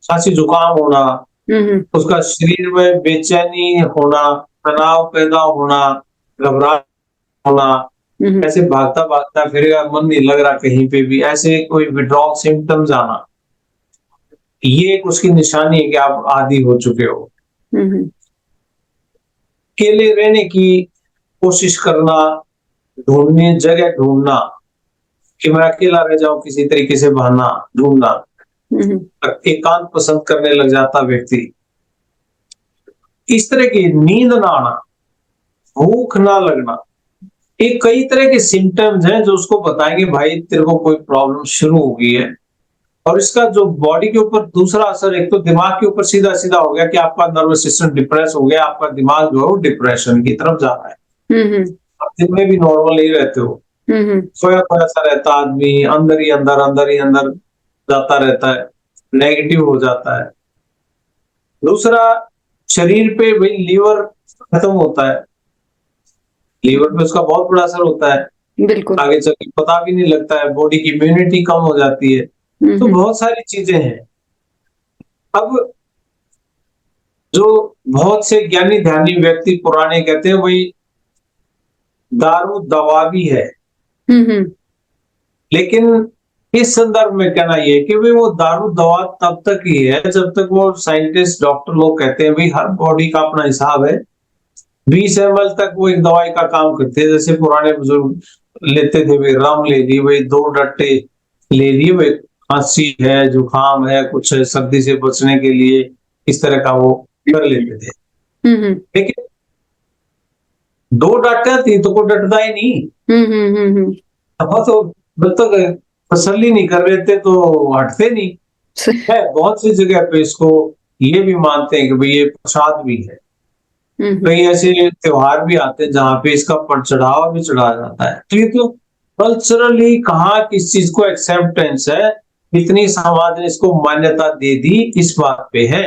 Speaker 1: खांसी जुकाम होना, उसका शरीर में बेचैनी होना, तनाव पैदा होना, घबराहट होना, ऐसे भागता भागता फिरेगा, मन नहीं लग रहा कहीं पे भी, ऐसे कोई विड्रॉल सिम्टम्स आना, ये एक उसकी निशानी है कि आप आदी हो चुके हो। अकेले रहने की कोशिश करना, जगह ढूंढना कि मैं अकेला रह जाऊं, किसी तरीके से बहाना ढूंढना, एकांत पसंद करने लग जाता व्यक्ति। इस तरह की नींद ना आना, भूख ना लगना, ये कई तरह के सिम्टम्स हैं जो उसको बताएंगे भाई तेरे को कोई प्रॉब्लम शुरू हो गई है। और इसका जो बॉडी के ऊपर दूसरा असर, एक तो दिमाग के ऊपर सीधा सीधा हो गया कि आपका नर्वस सिस्टम डिप्रेस हो गया, आपका दिमाग जो है वो डिप्रेशन की तरफ जा रहा है। आप दिन में भी नॉर्मल नहीं रहते हो, खोया खोया सा रहता आदमी, अंदर ही अंदर जाता रहता है, नेगेटिव हो जाता है। दूसरा, शरीर पे भाई लीवर खत्म होता है, लीवर पे उसका बहुत बड़ा असर होता है।
Speaker 2: बिल्कुल।
Speaker 1: आगे चल के पता भी नहीं लगता है, बॉडी की इम्यूनिटी कम हो जाती है। तो बहुत सारी चीजें हैं। अब जो बहुत से ज्ञानी ध्यानी व्यक्ति पुराने कहते हैं भाई दारू दवा भी है, लेकिन इस संदर्भ में कहना यह कि भाई वो दारू दवा तब तक ही है जब तक वो साइंटिस्ट डॉक्टर लोग कहते हैं भाई हर बॉडी का अपना हिसाब है, 20 ml तक वो एक दवाई का काम करते हैं। जैसे पुराने बुजुर्ग लेते थे, भाई रम ले ली, भाई 2 डट्टे ले लिए, भाई खांसी है, जुकाम है, कुछ है, सर्दी से बचने के लिए इस तरह का वो कर लेते थे। लेकिन 2 डट्टे 3 तो कोई डटता ही नहीं। अब तो जब तक तसल्ली नहीं कर रहे थे तो हटते नहीं है। बहुत सी जगह पे इसको ये भी मानते हैं कि भाई ये प्रसाद भी है। कई ऐसे त्योहार भी आते हैं जहाँ पे इसका चढ़ावा भी चढ़ाया जाता है। तो ये तो कल्चरली कहाँ किस चीज को एक्सेप्टेंस है, इतनी समाज ने इसको मान्यता दे दी, इस बात पे है।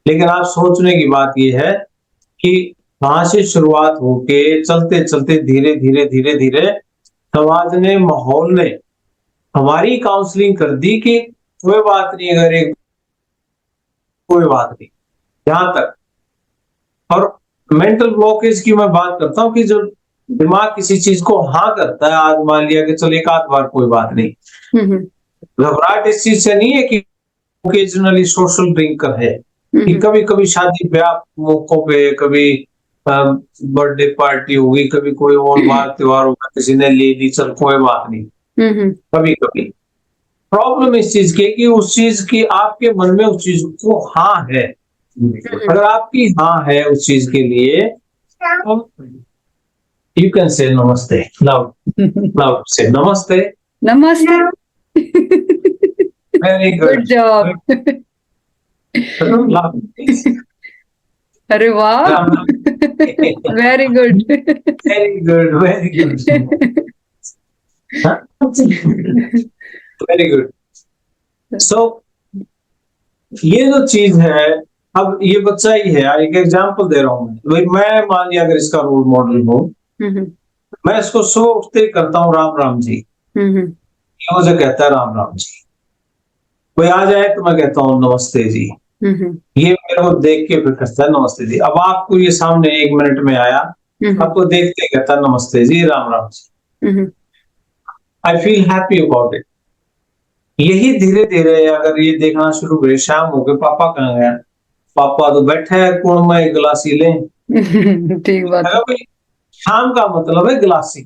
Speaker 1: लेकिन आप सोचने की बात ये है कि वहां से शुरुआत होके चलते चलते धीरे धीरे धीरे धीरे समाज ने, माहौल ने हमारी काउंसलिंग कर दी कि कोई बात नहीं, अगर एक कोई बात नहीं, यहां तक। और मेंटल ब्लॉकेज की मैं बात करता हूँ कि जब दिमाग किसी चीज को हाँ करता है, आज मान लिया कि चलो एक आध बार कोई बात नहीं, घबराहट इस चीज से नहीं है कि ओकेजनली सोशल ड्रिंकर है, कि कभी कभी शादी ब्याह मौकों पे, कभी बर्थडे पार्टी होगी, कभी कोई और बात त्योहार होगा, किसी ने ले ली, चल कोई बात नहीं, कभी कभी। प्रॉब्लम इस चीज की है कि उस चीज की आपके मन में उस चीज को हाँ है। अगर आपकी हाँ है उस चीज के लिए, यू कैन से नमस्ते लाउड से नमस्ते।
Speaker 2: नमस्ते।
Speaker 1: Very
Speaker 2: good
Speaker 1: good
Speaker 2: job. अरे वाह, very good.
Speaker 1: Very good very good very good. So ये जो चीज है, अब ये बच्चा ही है, एक एग्जांपल दे रहा हूं मैं। भाई मैं मान लिया अगर इसका रोल मॉडल हूँ, मैं इसको सुबह उठते ही करता हूँ राम राम जी। ये मुझे कहता है राम राम जी। कोई आ जाए तो मैं कहता हूँ नमस्ते जी। ये मेरे को देख के फिर कहता है नमस्ते जी। अब आपको ये सामने 1 मिनट में आया, आपको देखते ही कहता है नमस्ते जी Ram Ram ji. I feel happy about it. यही धीरे धीरे अगर ये देखना शुरू करे, शाम हो गए पापा कहाँ गया, पापा तो बैठे है कोण में गिलासी ले।
Speaker 2: ठीक बात है।
Speaker 1: भाई शाम का मतलब है गिलासी।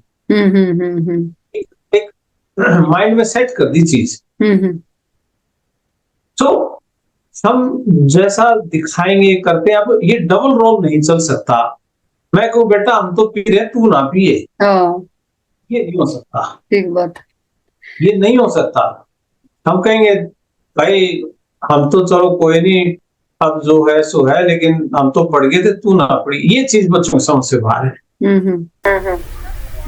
Speaker 1: एक माइंड में सेट कर दी चीज। तो हम जैसा दिखाएंगे करते हैं। अब ये डबल रोल नहीं चल सकता। मैं कहूँ बेटा हम तो पी रहे तू ना पिए, ये नहीं हो सकता।
Speaker 2: ठीक बात,
Speaker 1: ये नहीं हो सकता। हम कहेंगे भाई हम तो चलो कोई नहीं, अब जो है सो है, लेकिन हम तो पढ़ गए थे तू ना पढ़ी। ये चीज बच्चों की समझ से बाहर है।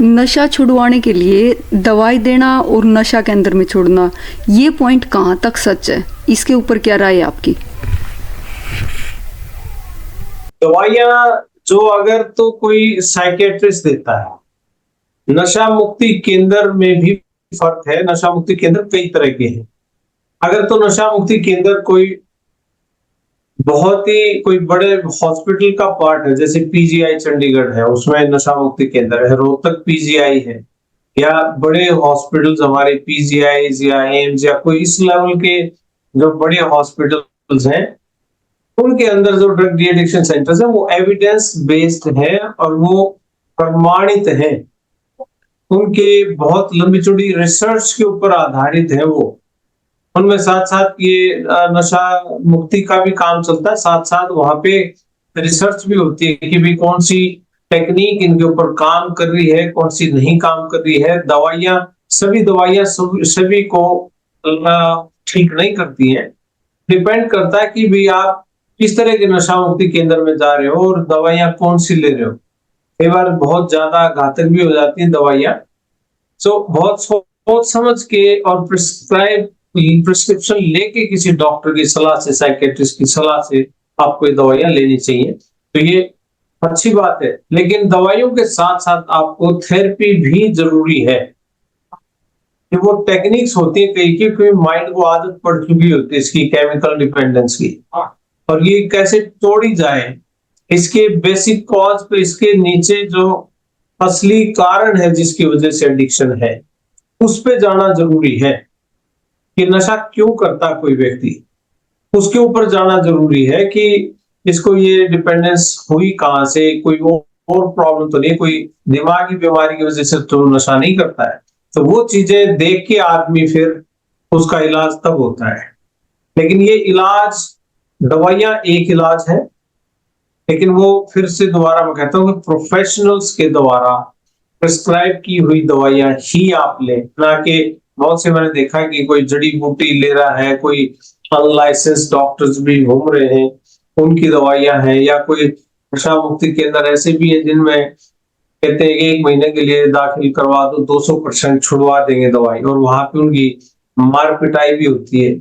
Speaker 2: नशा छुड़वाने के लिए दवाई देना और नशा के अंदर में छोड़ना, ये पॉइंट कहाँ तक सच है? इसके ऊपर क्या राय है आपकी?
Speaker 1: दवाइयां जो अगर तो कोई साइकेट्रिस्ट देता है, नशा मुक्ति केंद्र में भी फर्क है। नशा मुक्ति केंद्र कई तरह के हैं। अगर तो नशा मुक्ति केंद्र कोई बहुत ही कोई बड़े हॉस्पिटल का पार्ट है, जैसे पीजीआई चंडीगढ़ है, उसमें नशा मुक्ति केंद्र है, रोहतक पीजीआई है, या बड़े हॉस्पिटल्स हमारे पीजीआई या एम्स या कोई इस लेवल के जो बड़े हॉस्पिटल्स हैं, उनके अंदर जो ड्रग डी एडिक्शन सेंटर्स है वो एविडेंस बेस्ड है और वो प्रमाणित है। उनके बहुत लंबी चौड़ी रिसर्च के ऊपर आधारित है वो। उनमें साथ साथ ये नशा मुक्ति का भी काम चलता है, साथ साथ वहां पे रिसर्च भी होती है कि भी कौन सी टेक्निक इनके ऊपर काम कर रही है, कौन सी नहीं काम कर रही है। दवाइयां सभी दवाइयां सभी को ठीक नहीं करती हैं। डिपेंड करता है कि भी आप किस तरह के नशा मुक्ति केंद्र में जा रहे हो और दवाइयां कौन सी ले रहे हो। कई बार बहुत ज्यादा घातक भी हो जाती हैं दवाइयां। सो बहुत सोच समझ के और प्रिस्क्रिप्शन लेके किसी डॉक्टर की सलाह से, साइकेट्रिस्ट की सलाह से आपको ये दवाइयां लेनी चाहिए। तो ये अच्छी बात है, लेकिन दवाइयों के साथ साथ आपको थेरेपी भी जरूरी है। कि वो टेक्निक्स होती है कई की, कोई माइंड को आदत पड़ चुकी होती है इसकी केमिकल डिपेंडेंस की, और ये कैसे तोड़ी जाए, इसके बेसिक कॉज पे, इसके नीचे जो असली कारण है जिसकी वजह से एडिक्शन है, उस पे जाना जरूरी है। कि नशा क्यों करता कोई व्यक्ति, उसके ऊपर जाना जरूरी है कि इसको ये डिपेंडेंस हुई कहां से, कोई और प्रॉब्लम तो नहीं, कोई दिमागी बीमारी की वजह से तो नशा नहीं करता है। तो वो चीजें देख के आदमी फिर उसका इलाज तब होता है। लेकिन ये इलाज, दवाइयां एक इलाज है, लेकिन वो फिर से दोबारा मैं कहता हूँ कि प्रोफेशनल्स के द्वारा प्रिस्क्राइब की हुई दवाइयां ही आप लें, ना कि बहुत से मैंने देखा कि कोई जड़ी बूटी ले रहा है, कोई अनलाइसेंस डॉक्टर्स भी घूम रहे हैं, उनकी दवाइयां हैं, या कोई नशा मुक्ति केंद्र ऐसे भी है जिनमें कहते हैं कि 1 महीने के लिए दाखिल करवा दो, 200% छुड़वा देंगे दवाई, और वहां पे उनकी मार पिटाई भी होती है।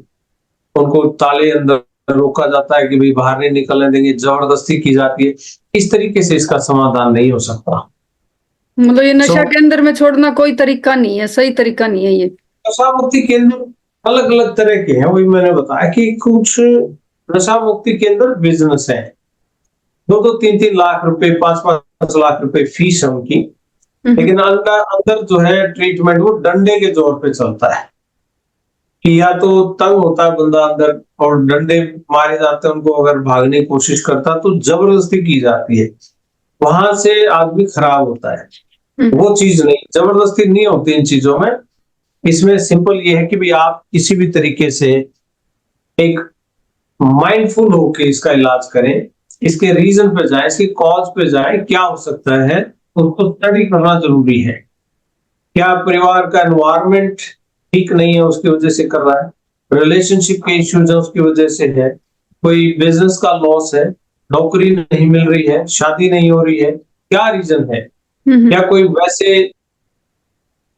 Speaker 1: उनको ताले अंदर रोका जाता है कि भाई बाहर नहीं निकलने देंगे, जबरदस्ती की जाती है। इस तरीके से इसका समाधान नहीं हो सकता।
Speaker 2: मतलब ये नशा केंद्र में छोड़ना कोई तरीका नहीं है, सही तरीका नहीं है ये।
Speaker 1: नशा मुक्ति केंद्र अलग अलग तरह के हैं, वही मैंने बताया कि कुछ नशा मुक्ति केंद्र बिजनेस है, 2-2, 3-3 लाख रुपए, 5-5 लाख रुपए फीस है उनकी। लेकिन अंदर जो है ट्रीटमेंट वो डंडे के जोर पे चलता है कि या तो तंग होता है बंदा अंदर और डंडे मारे जाते हैं उनको, अगर भागने की कोशिश करता तो जबरदस्ती की जाती है, वहां से आदमी खराब होता है। वो चीज नहीं, जबरदस्ती नहीं होती इन चीजों में। इसमें सिंपल ये है कि भाई आप किसी भी तरीके से एक माइंडफुल होके इसका इलाज करें, इसके रीजन पे जाएं, इसके कॉज पे जाएं, क्या हो सकता है उसको स्टडी करना जरूरी है। क्या परिवार का एनवायरनमेंट ठीक नहीं है उसकी वजह से कर रहा है, रिलेशनशिप के इश्यूज है उसकी वजह से है, कोई बिजनेस का लॉस है, नौकरी नहीं मिल रही है, शादी नहीं हो रही है, क्या रीजन है, क्या कोई वैसे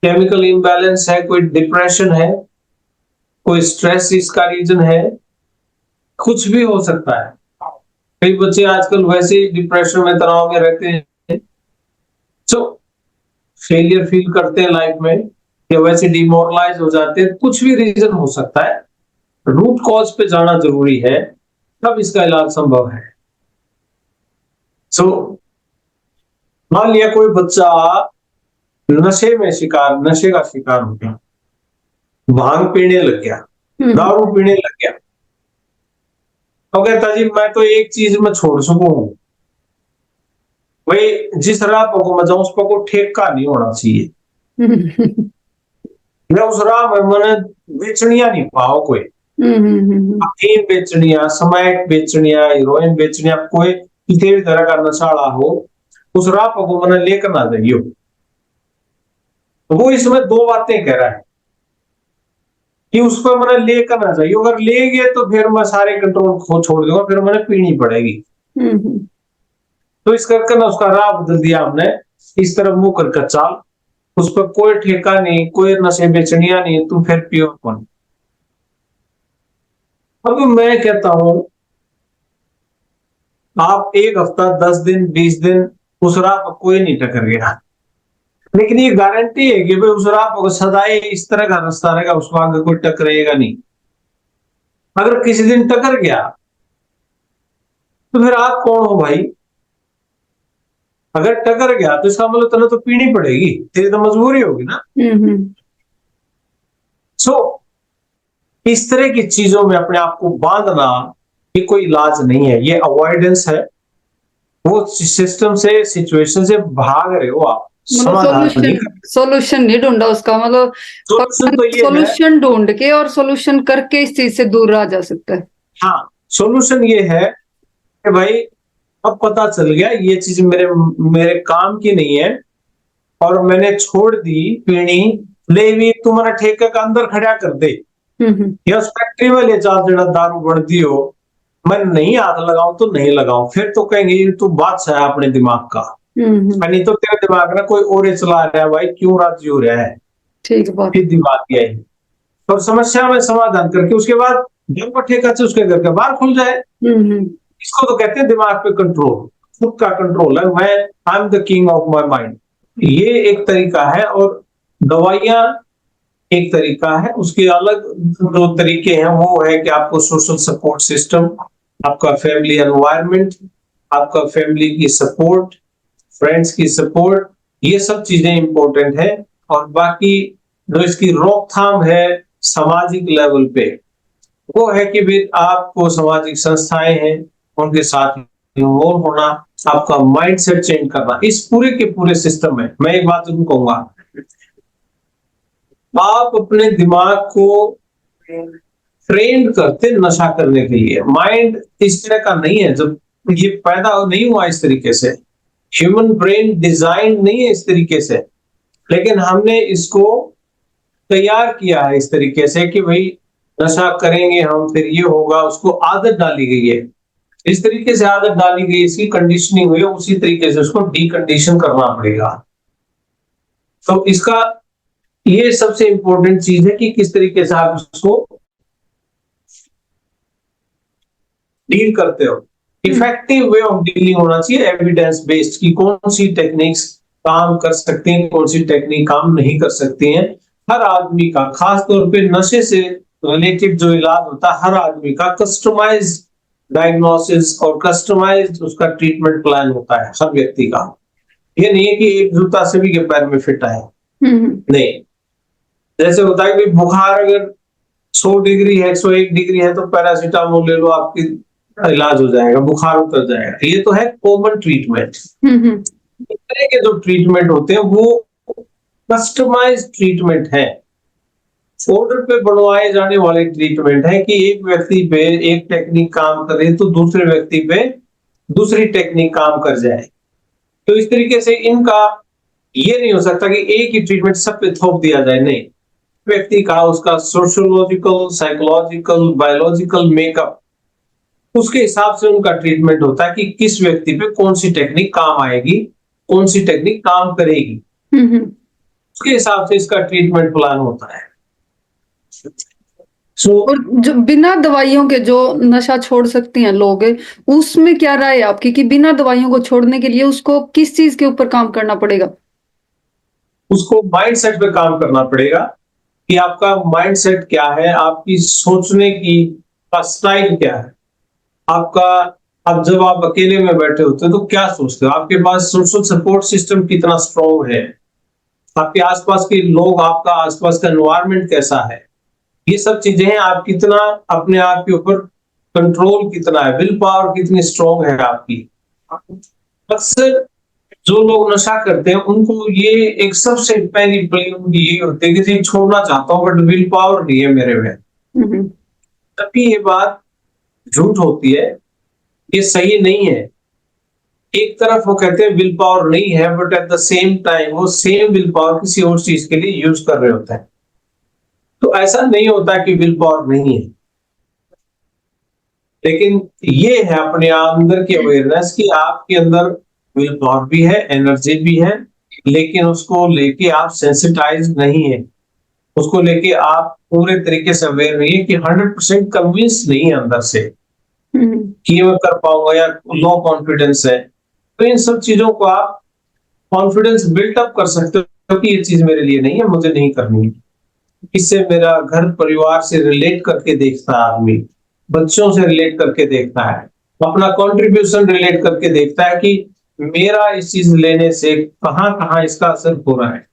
Speaker 1: केमिकल इम्बैलेंस है, कोई डिप्रेशन है, कोई स्ट्रेस इसका रीजन है, कुछ भी हो सकता है। कई बच्चे आजकल वैसे ही डिप्रेशन में, तनाव में रहते हैं, तो फेलियर फील करते हैं लाइफ में, या वैसे डिमोरलाइज हो जाते हैं, कुछ भी रीजन हो सकता है। रूट कॉज पे जाना जरूरी है, तब इसका इलाज संभव है। मान लिया कोई बच्चा नशे का शिकार हो गया, भांग पीने लग गया, दारू पीने लग गया, तो कहता जी मैं तो एक चीज में छोड़ सकूं, भाई जिस राह पर को मैं जाऊं उस पर कोई ठेका नहीं होना चाहिए। मैं उस राह में मैंने बेचनिया नहीं पाओ, कोई अफीम बेचनिया, स्मैक बेचनिया, हीरोइन बेचनिया, कोई किसी भी तरह का नशाला हो, उस राह पर को मैंने लेकर ना जाइयो। वो इसमें दो बातें कह रहा है कि उस पर मैंने लेकर ना जाइए, अगर ले गए तो फिर मैं सारे कंट्रोल खो छोड़ दूंगा, फिर मैंने पीनी पड़ेगी। तो इस करके ना उसका राह बदल दिया हमने, इस तरफ मुंह करके चाल, उस पर कोई ठेका नहीं, कोई नशे बेचनिया नहीं, तू फिर पियो कौन। अब मैं कहता हूं आप एक हफ्ता, 10 दिन, 20 दिन उस राह पर कोई नहीं टकर गया, लेकिन ये गारंटी है कि भाई उस राह पर सदाई इस तरह का रास्ता रहेगा, उसको आगे कोई टकराएगा नहीं। अगर किसी दिन टकर गया तो फिर आप कौन हो भाई? अगर टकर गया तो इसका मतलब तुम्हें तो पीनी पड़ेगी, तेरी तो मजबूरी होगी ना। इस तरह की चीजों में अपने आप को बांधना ये कोई इलाज नहीं है, ये अवॉइडेंस है। वो सिस्टम से, सिचुएशन से भाग रहे हो आप,
Speaker 2: सोल्यूशन नहीं ढूंढा उसका, मतलब सोल्यूशन ढूंढ के और सोल्यूशन करके इस चीज से दूर रहा जा सकता है।
Speaker 1: हाँ, सोल्यूशन ये है कि भाई अब पता चल गया ये चीज मेरे काम की नहीं है और मैंने छोड़ दी पीनी, ले भी तुम्हारा ठेके का अंदर खड़ा कर दे, या उस फैक्ट्री में ले जा जरा दारू बढ़ दी हो, मैं नहीं हाथ लगाऊं तो नहीं लगाऊं, फिर तो कहेंगे तू बादशाह है अपने दिमाग का, नहीं तो तेरे दिमाग में कोई और चला रहा है, भाई क्यों राजी हो रहा है।
Speaker 2: ठीक बात,
Speaker 1: दिमाग यही और समस्या में समाधान करके उसके बाद जब वो ठेका से उसके घर के बाहर खुल जाए। इसको तो कहते हैं दिमाग पे कंट्रोल, खुद का कंट्रोल है, मैं I am the king of my mind. ये एक तरीका है और दवाइयां एक तरीका है। उसके अलग दो तरीके हैं, वो है कि आपको सोशल सपोर्ट सिस्टम, आपका फैमिली एनवायरनमेंट, आपका फैमिली की सपोर्ट, फ्रेंड्स की सपोर्ट, ये सब चीजें इंपॉर्टेंट है। और बाकी जो इसकी रोकथाम है सामाजिक लेवल पे, वो है कि भी आपको सामाजिक संस्थाएं हैं उनके साथ इन्वॉल्व होना, आपका माइंडसेट चेंज करना। इस पूरे के पूरे सिस्टम में मैं एक बात जरूर कहूंगा, आप अपने दिमाग को ट्रेन करते नशा करने के लिए। माइंड इस तरह का नहीं है, जब ये पैदा नहीं हुआ इस तरीके से, ह्यूमन ब्रेन डिजाइन नहीं है इस तरीके से, लेकिन हमने इसको तैयार किया है इस तरीके से कि भाई नशा करेंगे हम, फिर ये होगा, उसको आदत डाली गई है, इस तरीके से आदत डाली गई, इसकी कंडीशनिंग हुई है, उसी तरीके से उसको डीकंडीशन करना पड़ेगा। तो इसका ये सबसे इंपॉर्टेंट चीज है कि किस तरीके से आप उसको डील करते हो। इफेक्टिव वे ऑफ डीलिंग होना चाहिए, एविडेंस बेस्ड, की कौन सी टेक्निक्स काम कर सकती हैं, कौन सी टेक्निक काम नहीं कर सकती हैं। हर आदमी का, खास तौर पे नशे से रिलेटेड जो इलाज होता है, हर आदमी का कस्टमाइज डायग्नोसिस और कस्टमाइज उसका ट्रीटमेंट प्लान होता है हर व्यक्ति का। ये नहीं है कि एक जूता सभी के पैर में फिट आए, नहीं। जैसे होता है कि बुखार अगर 100 डिग्री है, 101 डिग्री है, तो पैरासीटामोल ले लो, आपकी इलाज हो जाएगा, बुखार उतर जाएगा। ये तो है कॉमन ट्रीटमेंट। इस तरह के जो ट्रीटमेंट होते हैं वो कस्टमाइज ट्रीटमेंट है। ऑर्डर पे बनवाए जाने वाले ट्रीटमेंट है कि एक व्यक्ति पे एक टेक्निक काम करे तो दूसरे व्यक्ति पे दूसरी टेक्निक काम कर जाए। तो इस तरीके से इनका ये नहीं हो सकता कि एक ही ट्रीटमेंट सब पे थोप दिया जाए, नहीं। व्यक्ति का उसका सोशियोलॉजिकल, साइकोलॉजिकल, बायोलॉजिकल मेकअप, उसके हिसाब से उनका ट्रीटमेंट होता है कि किस व्यक्ति पे कौन सी टेक्निक काम आएगी, कौन सी टेक्निक काम करेगी। उसके हिसाब से इसका ट्रीटमेंट प्लान होता है।
Speaker 2: और जो बिना दवाइयों के जो नशा छोड़ सकती हैं लोग, उसमें क्या राय है आपकी कि बिना दवाइयों को छोड़ने के लिए उसको किस चीज के ऊपर काम करना पड़ेगा?
Speaker 1: उसको माइंडसेट पे काम करना पड़ेगा कि आपका माइंडसेट क्या है, आपकी सोचने की का स्टाइल क्या है, आपका अब जब आप अकेले में बैठे होते हो तो क्या सोचते हो, आपके पास सोशल सपोर्ट सिस्टम कितना स्ट्रॉन्ग है, आपके आसपास के लोग, आपका आसपास का एनवायरनमेंट कैसा है, ये सब चीजें हैं। आप कितना अपने आप के ऊपर कंट्रोल कितना है, विल पावर कितनी स्ट्रॉन्ग है आपकी। अक्सर जो लोग नशा करते हैं उनको ये एक सबसे पहली प्रॉब्लम ये होती है कि जी छोड़ना चाहता हूँ बट विल पावर नहीं है मेरे में। तभी ये बात झूठ होती है, ये सही नहीं है। एक तरफ वो कहते हैं विल पावर नहीं है but at the same time वो सेम विल पावर किसी और चीज के लिए यूज कर रहे होते हैं। तो ऐसा नहीं होता कि विल पावर नहीं है, लेकिन ये है अपने अंदर की अवेयरनेस कि आपके अंदर विल पावर भी है, एनर्जी भी है, लेकिन उसको लेके आप सेंसिटाइज नहीं है, उसको लेके आप पूरे तरीके से अवेयर नहीं है कि 100% कन्विंस नहीं है अंदर से कि ये मैं कर पाऊंगा या लो कॉन्फिडेंस है। तो इन सब चीजों को आप कॉन्फिडेंस बिल्ट अप कर सकते हो कि ये चीज मेरे लिए नहीं है, मुझे नहीं करनी है। इससे मेरा घर परिवार से रिलेट करके देखता है आदमी, बच्चों से रिलेट करके देखता है, अपना कंट्रीब्यूशन रिलेट करके देखता है कि मेरा इस चीज लेने से कहां कहां इसका असर हो रहा है,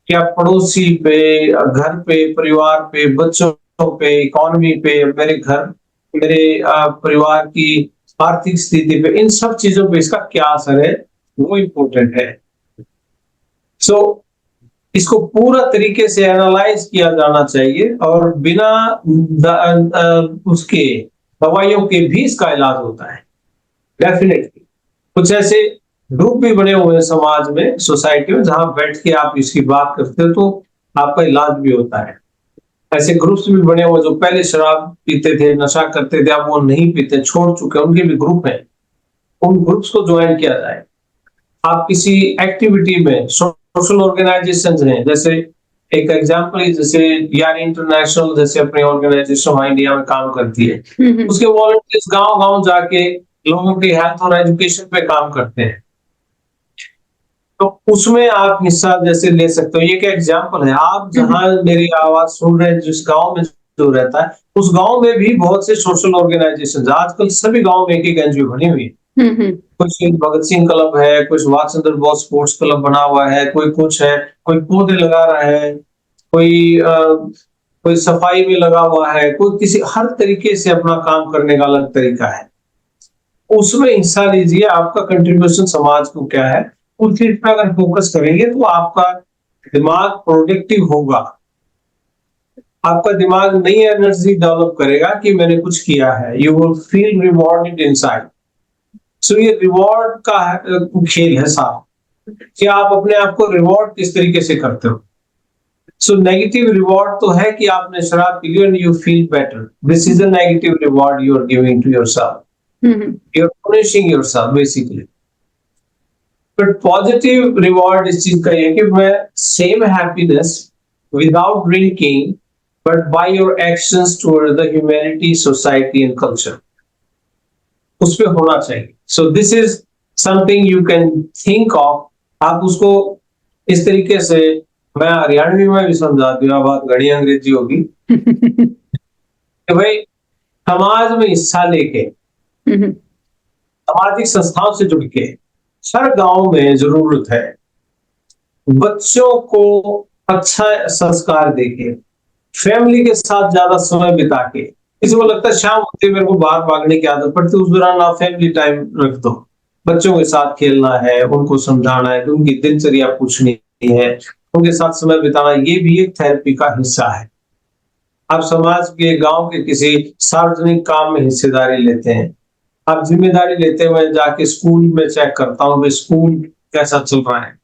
Speaker 1: क्या पड़ोसी पे, घर पे, परिवार पे, बच्चों पे, इकोनॉमी पे, मेरे घर, मेरे परिवार की आर्थिक स्थिति पे, इन सब चीजों पे इसका क्या असर है, वो इम्पोर्टेंट है। सो इसको पूरा तरीके से एनालाइज किया जाना चाहिए और बिना उसके दवाइयों के भी इसका इलाज होता है डेफिनेटली। कुछ ऐसे ग्रुप भी बने हुए हैं समाज में, सोसाइटी में, जहां बैठ के आप इसकी बात करते हो तो आपका इलाज भी होता है। ऐसे ग्रुप्स भी बने हुए जो पहले शराब पीते थे, नशा करते थे, अब वो नहीं पीते, छोड़ चुके, उनके भी ग्रुप हैं, उन ग्रुप्स को ज्वाइन किया जाए। आप किसी एक्टिविटी में, सोशल ऑर्गेनाइजेशन हैं, जैसे एक एग्जांपल है जैसे यार इंटरनेशनल जैसे अपनी ऑर्गेनाइजेशन इंडिया में काम करती है, उसके वॉलंटियर्स गांव-गांव जाके लोगों की हेल्थ और एजुकेशन पे काम करते हैं, तो उसमें आप हिस्सा जैसे ले सकते हो। ये एक एग्जांपल है। आप जहां मेरी आवाज सुन रहे हैं, जिस गांव में जो रहता है, उस गांव में भी बहुत से सोशल ऑर्गेनाइजेशन, आजकल सभी गांव में एक एक एनजीओ बनी हुई है। कुछ भगत सिंह क्लब है, कुछ सुभाष चंद्र बोस स्पोर्ट्स क्लब बना हुआ है, कोई कुछ है, कोई पौधे लगा रहा है, कोई सफाई में लगा हुआ है, कोई किसी, हर तरीके से अपना काम करने का अलग तरीका है। उसमें हिस्सा लीजिए, आपका कंट्रीब्यूशन समाज को क्या है, उस चीज पर अगर फोकस करेंगे तो आपका दिमाग प्रोडक्टिव होगा। आपका दिमाग नई एनर्जी डेवलप करेगा कि मैंने कुछ किया है, you will feel rewarded inside. So ये रिवॉर्ड का खेल है साहब कि आप अपने आप को रिवॉर्ड किस तरीके से करते हो। सो नेगेटिव रिवॉर्ड तो है कि आपने शराब पी ली and you feel better, this is a negative reward you are giving to yourself, you are punishing yourself basically. But positive reward इस चीज का है कि मैं same happiness without drinking but by your actions toward the humanity, society and culture, उस पे होना चाहिए। So this is something you can think of. आप उसको इस तरीके से, मैं हरियाणवी में भी समझा दूं, बात घड़ी अंग्रेजी होगी कि भाई समाज में हिस्सा लेके, सामाजिक संस्थाओं से जुड़ के, हर गांव में जरूरत है बच्चों को अच्छा संस्कार देके, फैमिली के साथ ज्यादा समय बिता के। किसी को लगता है शाम होते मेरे को बाहर भागने की आदत पड़ती, उस दौरान आप फैमिली टाइम रख दो, बच्चों के साथ खेलना है, उनको समझाना है, उनकी दिनचर्या पूछनी है, उनके साथ समय बिताना, ये भी एक थेरेपी का हिस्सा है। आप समाज के, गांव के किसी सार्वजनिक काम में हिस्सेदारी लेते हैं, आप जिम्मेदारी लेते हैं। मैं जाके स्कूल में चेक करता हूँ कि स्कूल कैसा चल रहा है।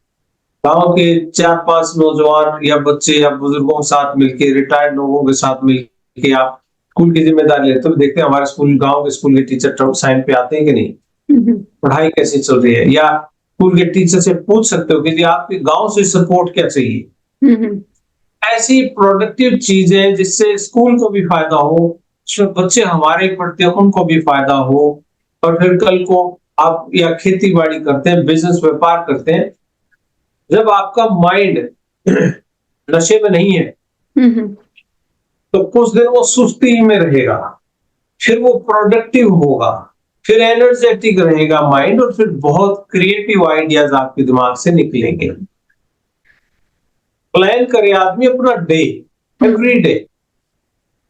Speaker 1: गांव के 4-5 नौजवान या बच्चे या बुजुर्गों के साथ मिलके, रिटायर्ड लोगों के साथ मिलके आप स्कूल की जिम्मेदारी लेते हो, देखते हैं हमारे स्कूल, गांव के स्कूल के टीचर साइन पे आते हैं कि नहीं, पढ़ाई कैसी चल रही है। या स्कूल के टीचर से पूछ सकते हो कि जी आपके गांव से सपोर्ट क्या चाहिए। ऐसी प्रोडक्टिव चीजें जिससे स्कूल को भी फायदा हो, जो बच्चे हमारे पढ़ते हैं उनको भी फायदा हो, और फिर कल को आप या खेती बाड़ी करते हैं, बिजनेस व्यापार करते हैं, जब आपका माइंड नशे में नहीं है तो कुछ दिन वो सुस्ती में रहेगा, फिर वो प्रोडक्टिव होगा, फिर एनर्जेटिक रहेगा माइंड, और फिर बहुत क्रिएटिव आइडियाज आपके दिमाग से निकलेंगे। प्लान करे आदमी अपना डे, एवरी डे।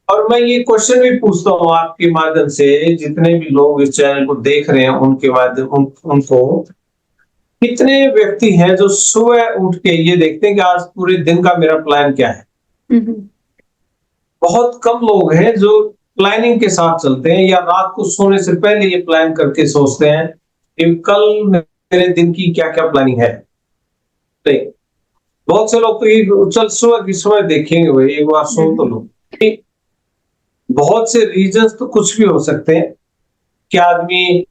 Speaker 1: और मैं ये क्वेश्चन भी पूछता हूँ आपके माध्यम से, जितने भी लोग इस चैनल को देख रहे हैं उनके माध्यम उनको, कितने व्यक्ति हैं जो सुबह उठ के ये देखते हैं कि आज पूरे दिन का मेरा प्लान क्या है। बहुत कम लोग हैं जो प्लानिंग के साथ चलते हैं, या रात को सोने से पहले ये प्लान करके सोचते हैं कि कल मेरे दिन की क्या क्या प्लानिंग है। नहीं, बहुत से लोग तो ये चल सुबह की सुबह देखेंगे, भाई एक बार सुन तो लो। बहुत से रीजंस तो कुछ भी हो सकते हैं कि आदमी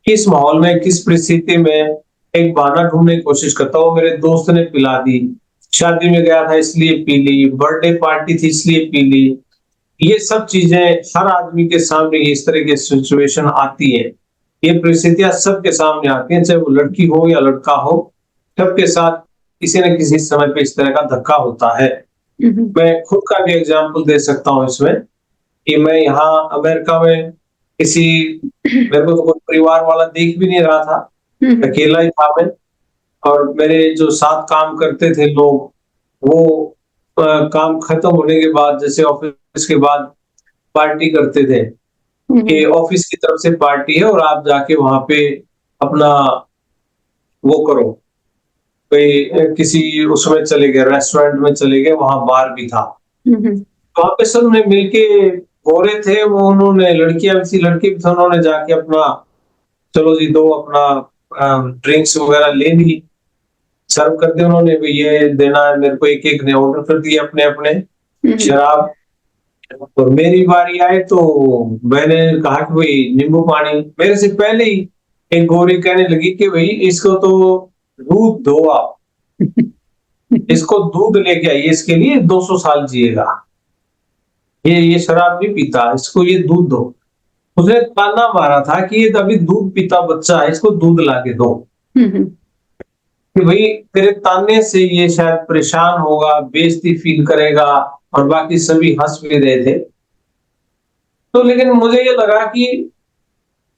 Speaker 1: किस माहौल में, किस परिस्थिति में एक बहाना ढूंढने की कोशिश करता हो। मेरे दोस्त ने पिला दी, शादी में गया था इसलिए पी ली, बर्थडे पार्टी थी इसलिए पी ली। ये सब चीजें हर आदमी के सामने इस तरह की सिचुएशन आती है, ये परिस्थितियां सबके सामने आती हैं, चाहे वो लड़की हो या लड़का हो, सबके साथ किसी न किसी समय पे इस तरह का धक्का होता है। मैं खुद का भी एग्जाम्पल दे सकता हूँ इसमें, कि मैं यहाँ अमेरिका में किसी, मेरे को तो कोई परिवार वाला देख भी नहीं रहा था, अकेला ही था मैं। और मेरे जो साथ काम करते थे लोग, वो काम खत्म होने के बाद, जैसे ऑफिस के बाद पार्टी करते थे कि ऑफिस की तरफ से पार्टी है और आप जाके वहां पे अपना वो करो, कोई किसी उसमें चले गए, रेस्टोरेंट में चले गए, वहां बार भी था। वहां पे सब ने मिलके, गोरे थे वो, उन्होंने, लड़कियां भी थी, लड़के भी थे, उन्होंने जाके अपना, चलो जी दो, अपना ड्रिंक्स वगैरह ले ली, सर्व कर दिया उन्होंने भी, ये देना है मेरे को, एक एक ने ऑर्डर कर दिया अपने अपने शराब। और मेरी बारी आए तो मैंने कहा कि भाई नींबू पानी। मेरे से पहले ही एक गोरी कहने लगी कि भाई इसको तो दूध दो आप, इसको दूध लेके आइए, इसके लिए 200 साल जिएगा, ये शराब नहीं पीता, इसको ये दूध दो। उसने ताना मारा था कि ये अभी दूध पीता बच्चा है, इसको दूध ला के दो। कि भाई तेरे ताने से ये शायद परेशान होगा, बेइज्जती फील करेगा, और बाकी सभी हंस भी रहे थे। तो लेकिन मुझे ये लगा कि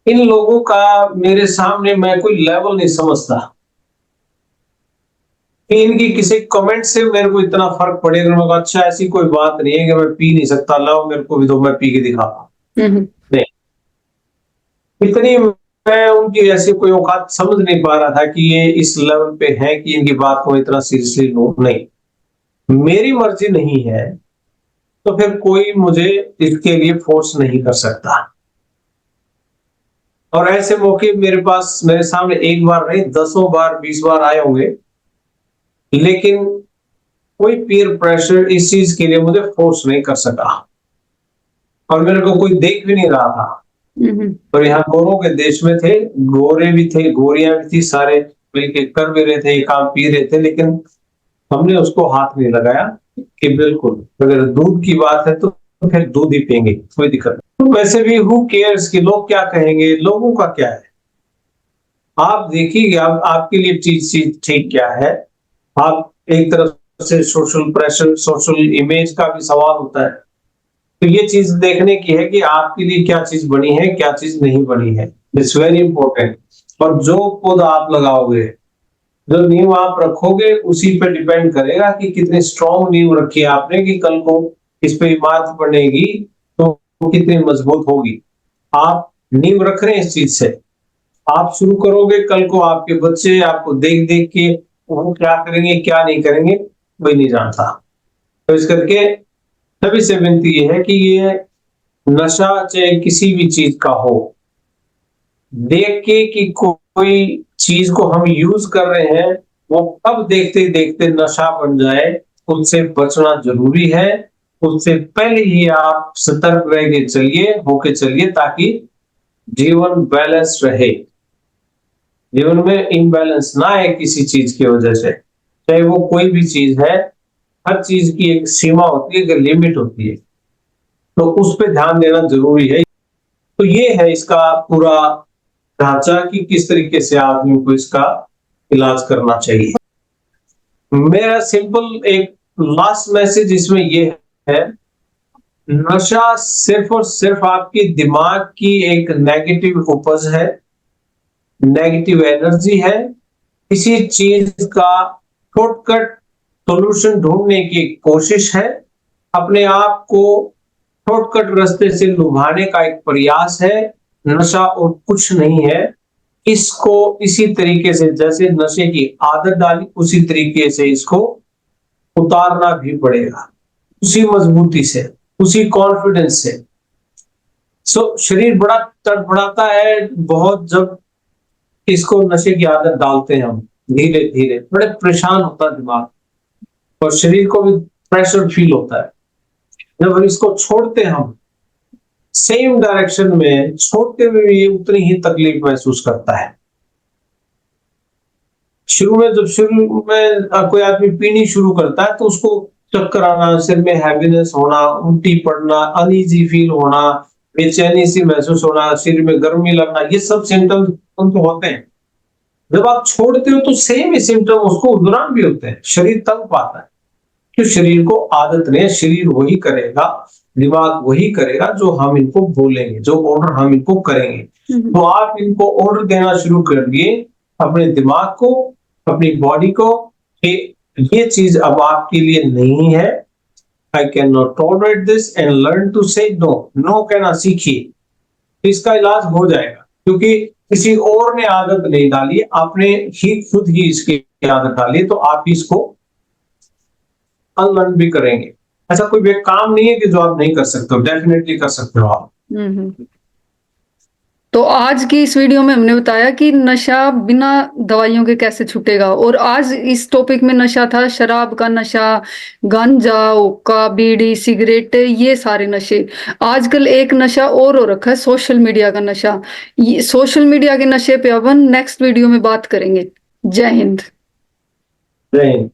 Speaker 1: इन लोगों का मेरे सामने मैं कोई लेवल नहीं समझता, कि इनकी किसी कमेंट से मेरे को इतना फर्क पड़ेगा। मैं अच्छा, ऐसी कोई बात नहीं है कि मैं पी नहीं सकता, लाओ मेरे को भी दो, मैं पी के दिखाता। नहीं, इतनी मैं उनकी ऐसी कोई औकात समझ नहीं पा रहा था कि ये इस लेवल पे है कि इनकी बात को इतना सीरियसली लूं। नहीं, मेरी मर्जी नहीं है तो फिर कोई मुझे इसके लिए फोर्स नहीं कर सकता। और ऐसे मौके मेरे पास, मेरे सामने एक बार नहीं, 10 बार 20 बार आए होंगे, लेकिन कोई पीयर प्रेशर इस चीज के लिए मुझे फोर्स नहीं कर सका, और मेरे को कोई देख भी नहीं रहा था। और यहाँ गोरों के देश में थे, गोरे भी थे, गोरियां भी थी, सारे मिलके कर भी रहे थे, ये काम पी रहे थे, लेकिन हमने उसको हाथ नहीं लगाया कि बिल्कुल अगर दूध की बात है तो फिर दूध ही पियेंगे, कोई दिक्कत नहीं। तो वैसे भी हु केयर्स कि लोग क्या कहेंगे, लोगों का क्या है। आप देखिए आपके लिए चीज ठीक क्या है। आप एक तरफ से सोशल प्रेशर, सोशल इमेज का भी सवाल होता है, तो ये चीज देखने की है कि आपके लिए क्या चीज बनी है, क्या चीज नहीं बनी है। It's very important. और जो पौधा आप लगाओगे, जो नींव आप रखोगे, उसी पे डिपेंड करेगा कि कितनी स्ट्रॉन्ग नींव रखी है आपने, कि कल को इस पे इमारत बनेगी तो कितनी मजबूत होगी। आप नींव रख रहे हैं इस चीज से, आप शुरू करोगे, कल को आपके बच्चे आपको देख देख के वो क्या करेंगे क्या नहीं करेंगे, कोई नहीं जानता। तो इस करके सभी से विनती ये है कि ये नशा चाहे किसी भी चीज का हो, देख के कि कोई चीज को हम यूज कर रहे हैं, वो कब देखते देखते नशा बन जाए, उससे बचना जरूरी है। उससे पहले ही आप सतर्क रह के चलिए, होके चलिए, ताकि जीवन बैलेंस रहे, जीवन में इम्बैलेंस ना आए किसी चीज की वजह से, चाहे वो कोई भी चीज है। हर चीज की एक सीमा होती है, एक लिमिट होती है, तो उस पर ध्यान देना जरूरी है। तो ये है इसका पूरा ढांचा कि किस तरीके से आदमी को इसका इलाज करना चाहिए। मेरा सिंपल एक लास्ट मैसेज इसमें ये है, नशा सिर्फ और सिर्फ आपके दिमाग की एक नेगेटिव उपज है, नेगेटिव एनर्जी है। किसी चीज का शॉर्टकट सॉल्यूशन ढूंढने की कोशिश है, अपने आप को शॉर्टकट रास्ते से लुभाने का एक प्रयास है। नशा और कुछ नहीं है। इसको इसी तरीके से जैसे नशे की आदत डाली, उसी तरीके से इसको उतारना भी पड़ेगा, उसी मजबूती से, उसी कॉन्फिडेंस से। शरीर बड़ा तड़फड़ाता है बहुत जब इसको नशे की आदत डालते हैं हम, धीरे धीरे बड़े परेशान होता है दिमाग, और शरीर को भी प्रेशर फील होता है। जब हम इसको छोड़ते हैं, हम सेम डायरेक्शन में छोड़ते हुए भी उतनी ही तकलीफ महसूस करता है। शुरू में कोई आदमी पीनी शुरू करता है तो उसको चक्कर आना, सिर में हैवीनेस होना, उल्टी पड़ना, अनईजी फील होना, बेचैनी सी महसूस होना, शरीर में गर्मी लगना, ये सब सिम्टम्स उनको होते हैं। जब आप छोड़ते हो तो सेम ही सिम्टम उसको उस दौरान भी होते हैं, शरीर तंग पाता है। तो शरीर को आदत नहीं है, शरीर वही करेगा, दिमाग वही करेगा जो हम इनको बोलेंगे, जो ऑर्डर हम इनको करेंगे। तो आप इनको ऑर्डर देना शुरू कर दिए अपने दिमाग को, अपनी बॉडी को, कि ये चीज अब आपके लिए नहीं है। I can not tolerate this and learn to say no. No कहना सीखिए, तो इसका इलाज हो जाएगा, क्योंकि किसी और ने आदत नहीं डाली, आपने ही खुद ही इसकी आदत डाली, तो आप इसको अनलर्न भी करेंगे। ऐसा कोई भी काम नहीं है कि जो आप नहीं कर सकते हो, डेफिनेटली कर सकते हो आप।
Speaker 2: तो आज की इस वीडियो में हमने बताया कि नशा बिना दवाइयों के कैसे छूटेगा, और आज इस टॉपिक में नशा था शराब का नशा, गांजा, हुक्का, बीड़ी, सिगरेट, ये सारे नशे। आजकल एक नशा और हो रखा है, सोशल मीडिया का नशा। ये सोशल मीडिया के नशे पे अपन नेक्स्ट वीडियो में बात करेंगे। जय हिंद।
Speaker 1: जय हिंद।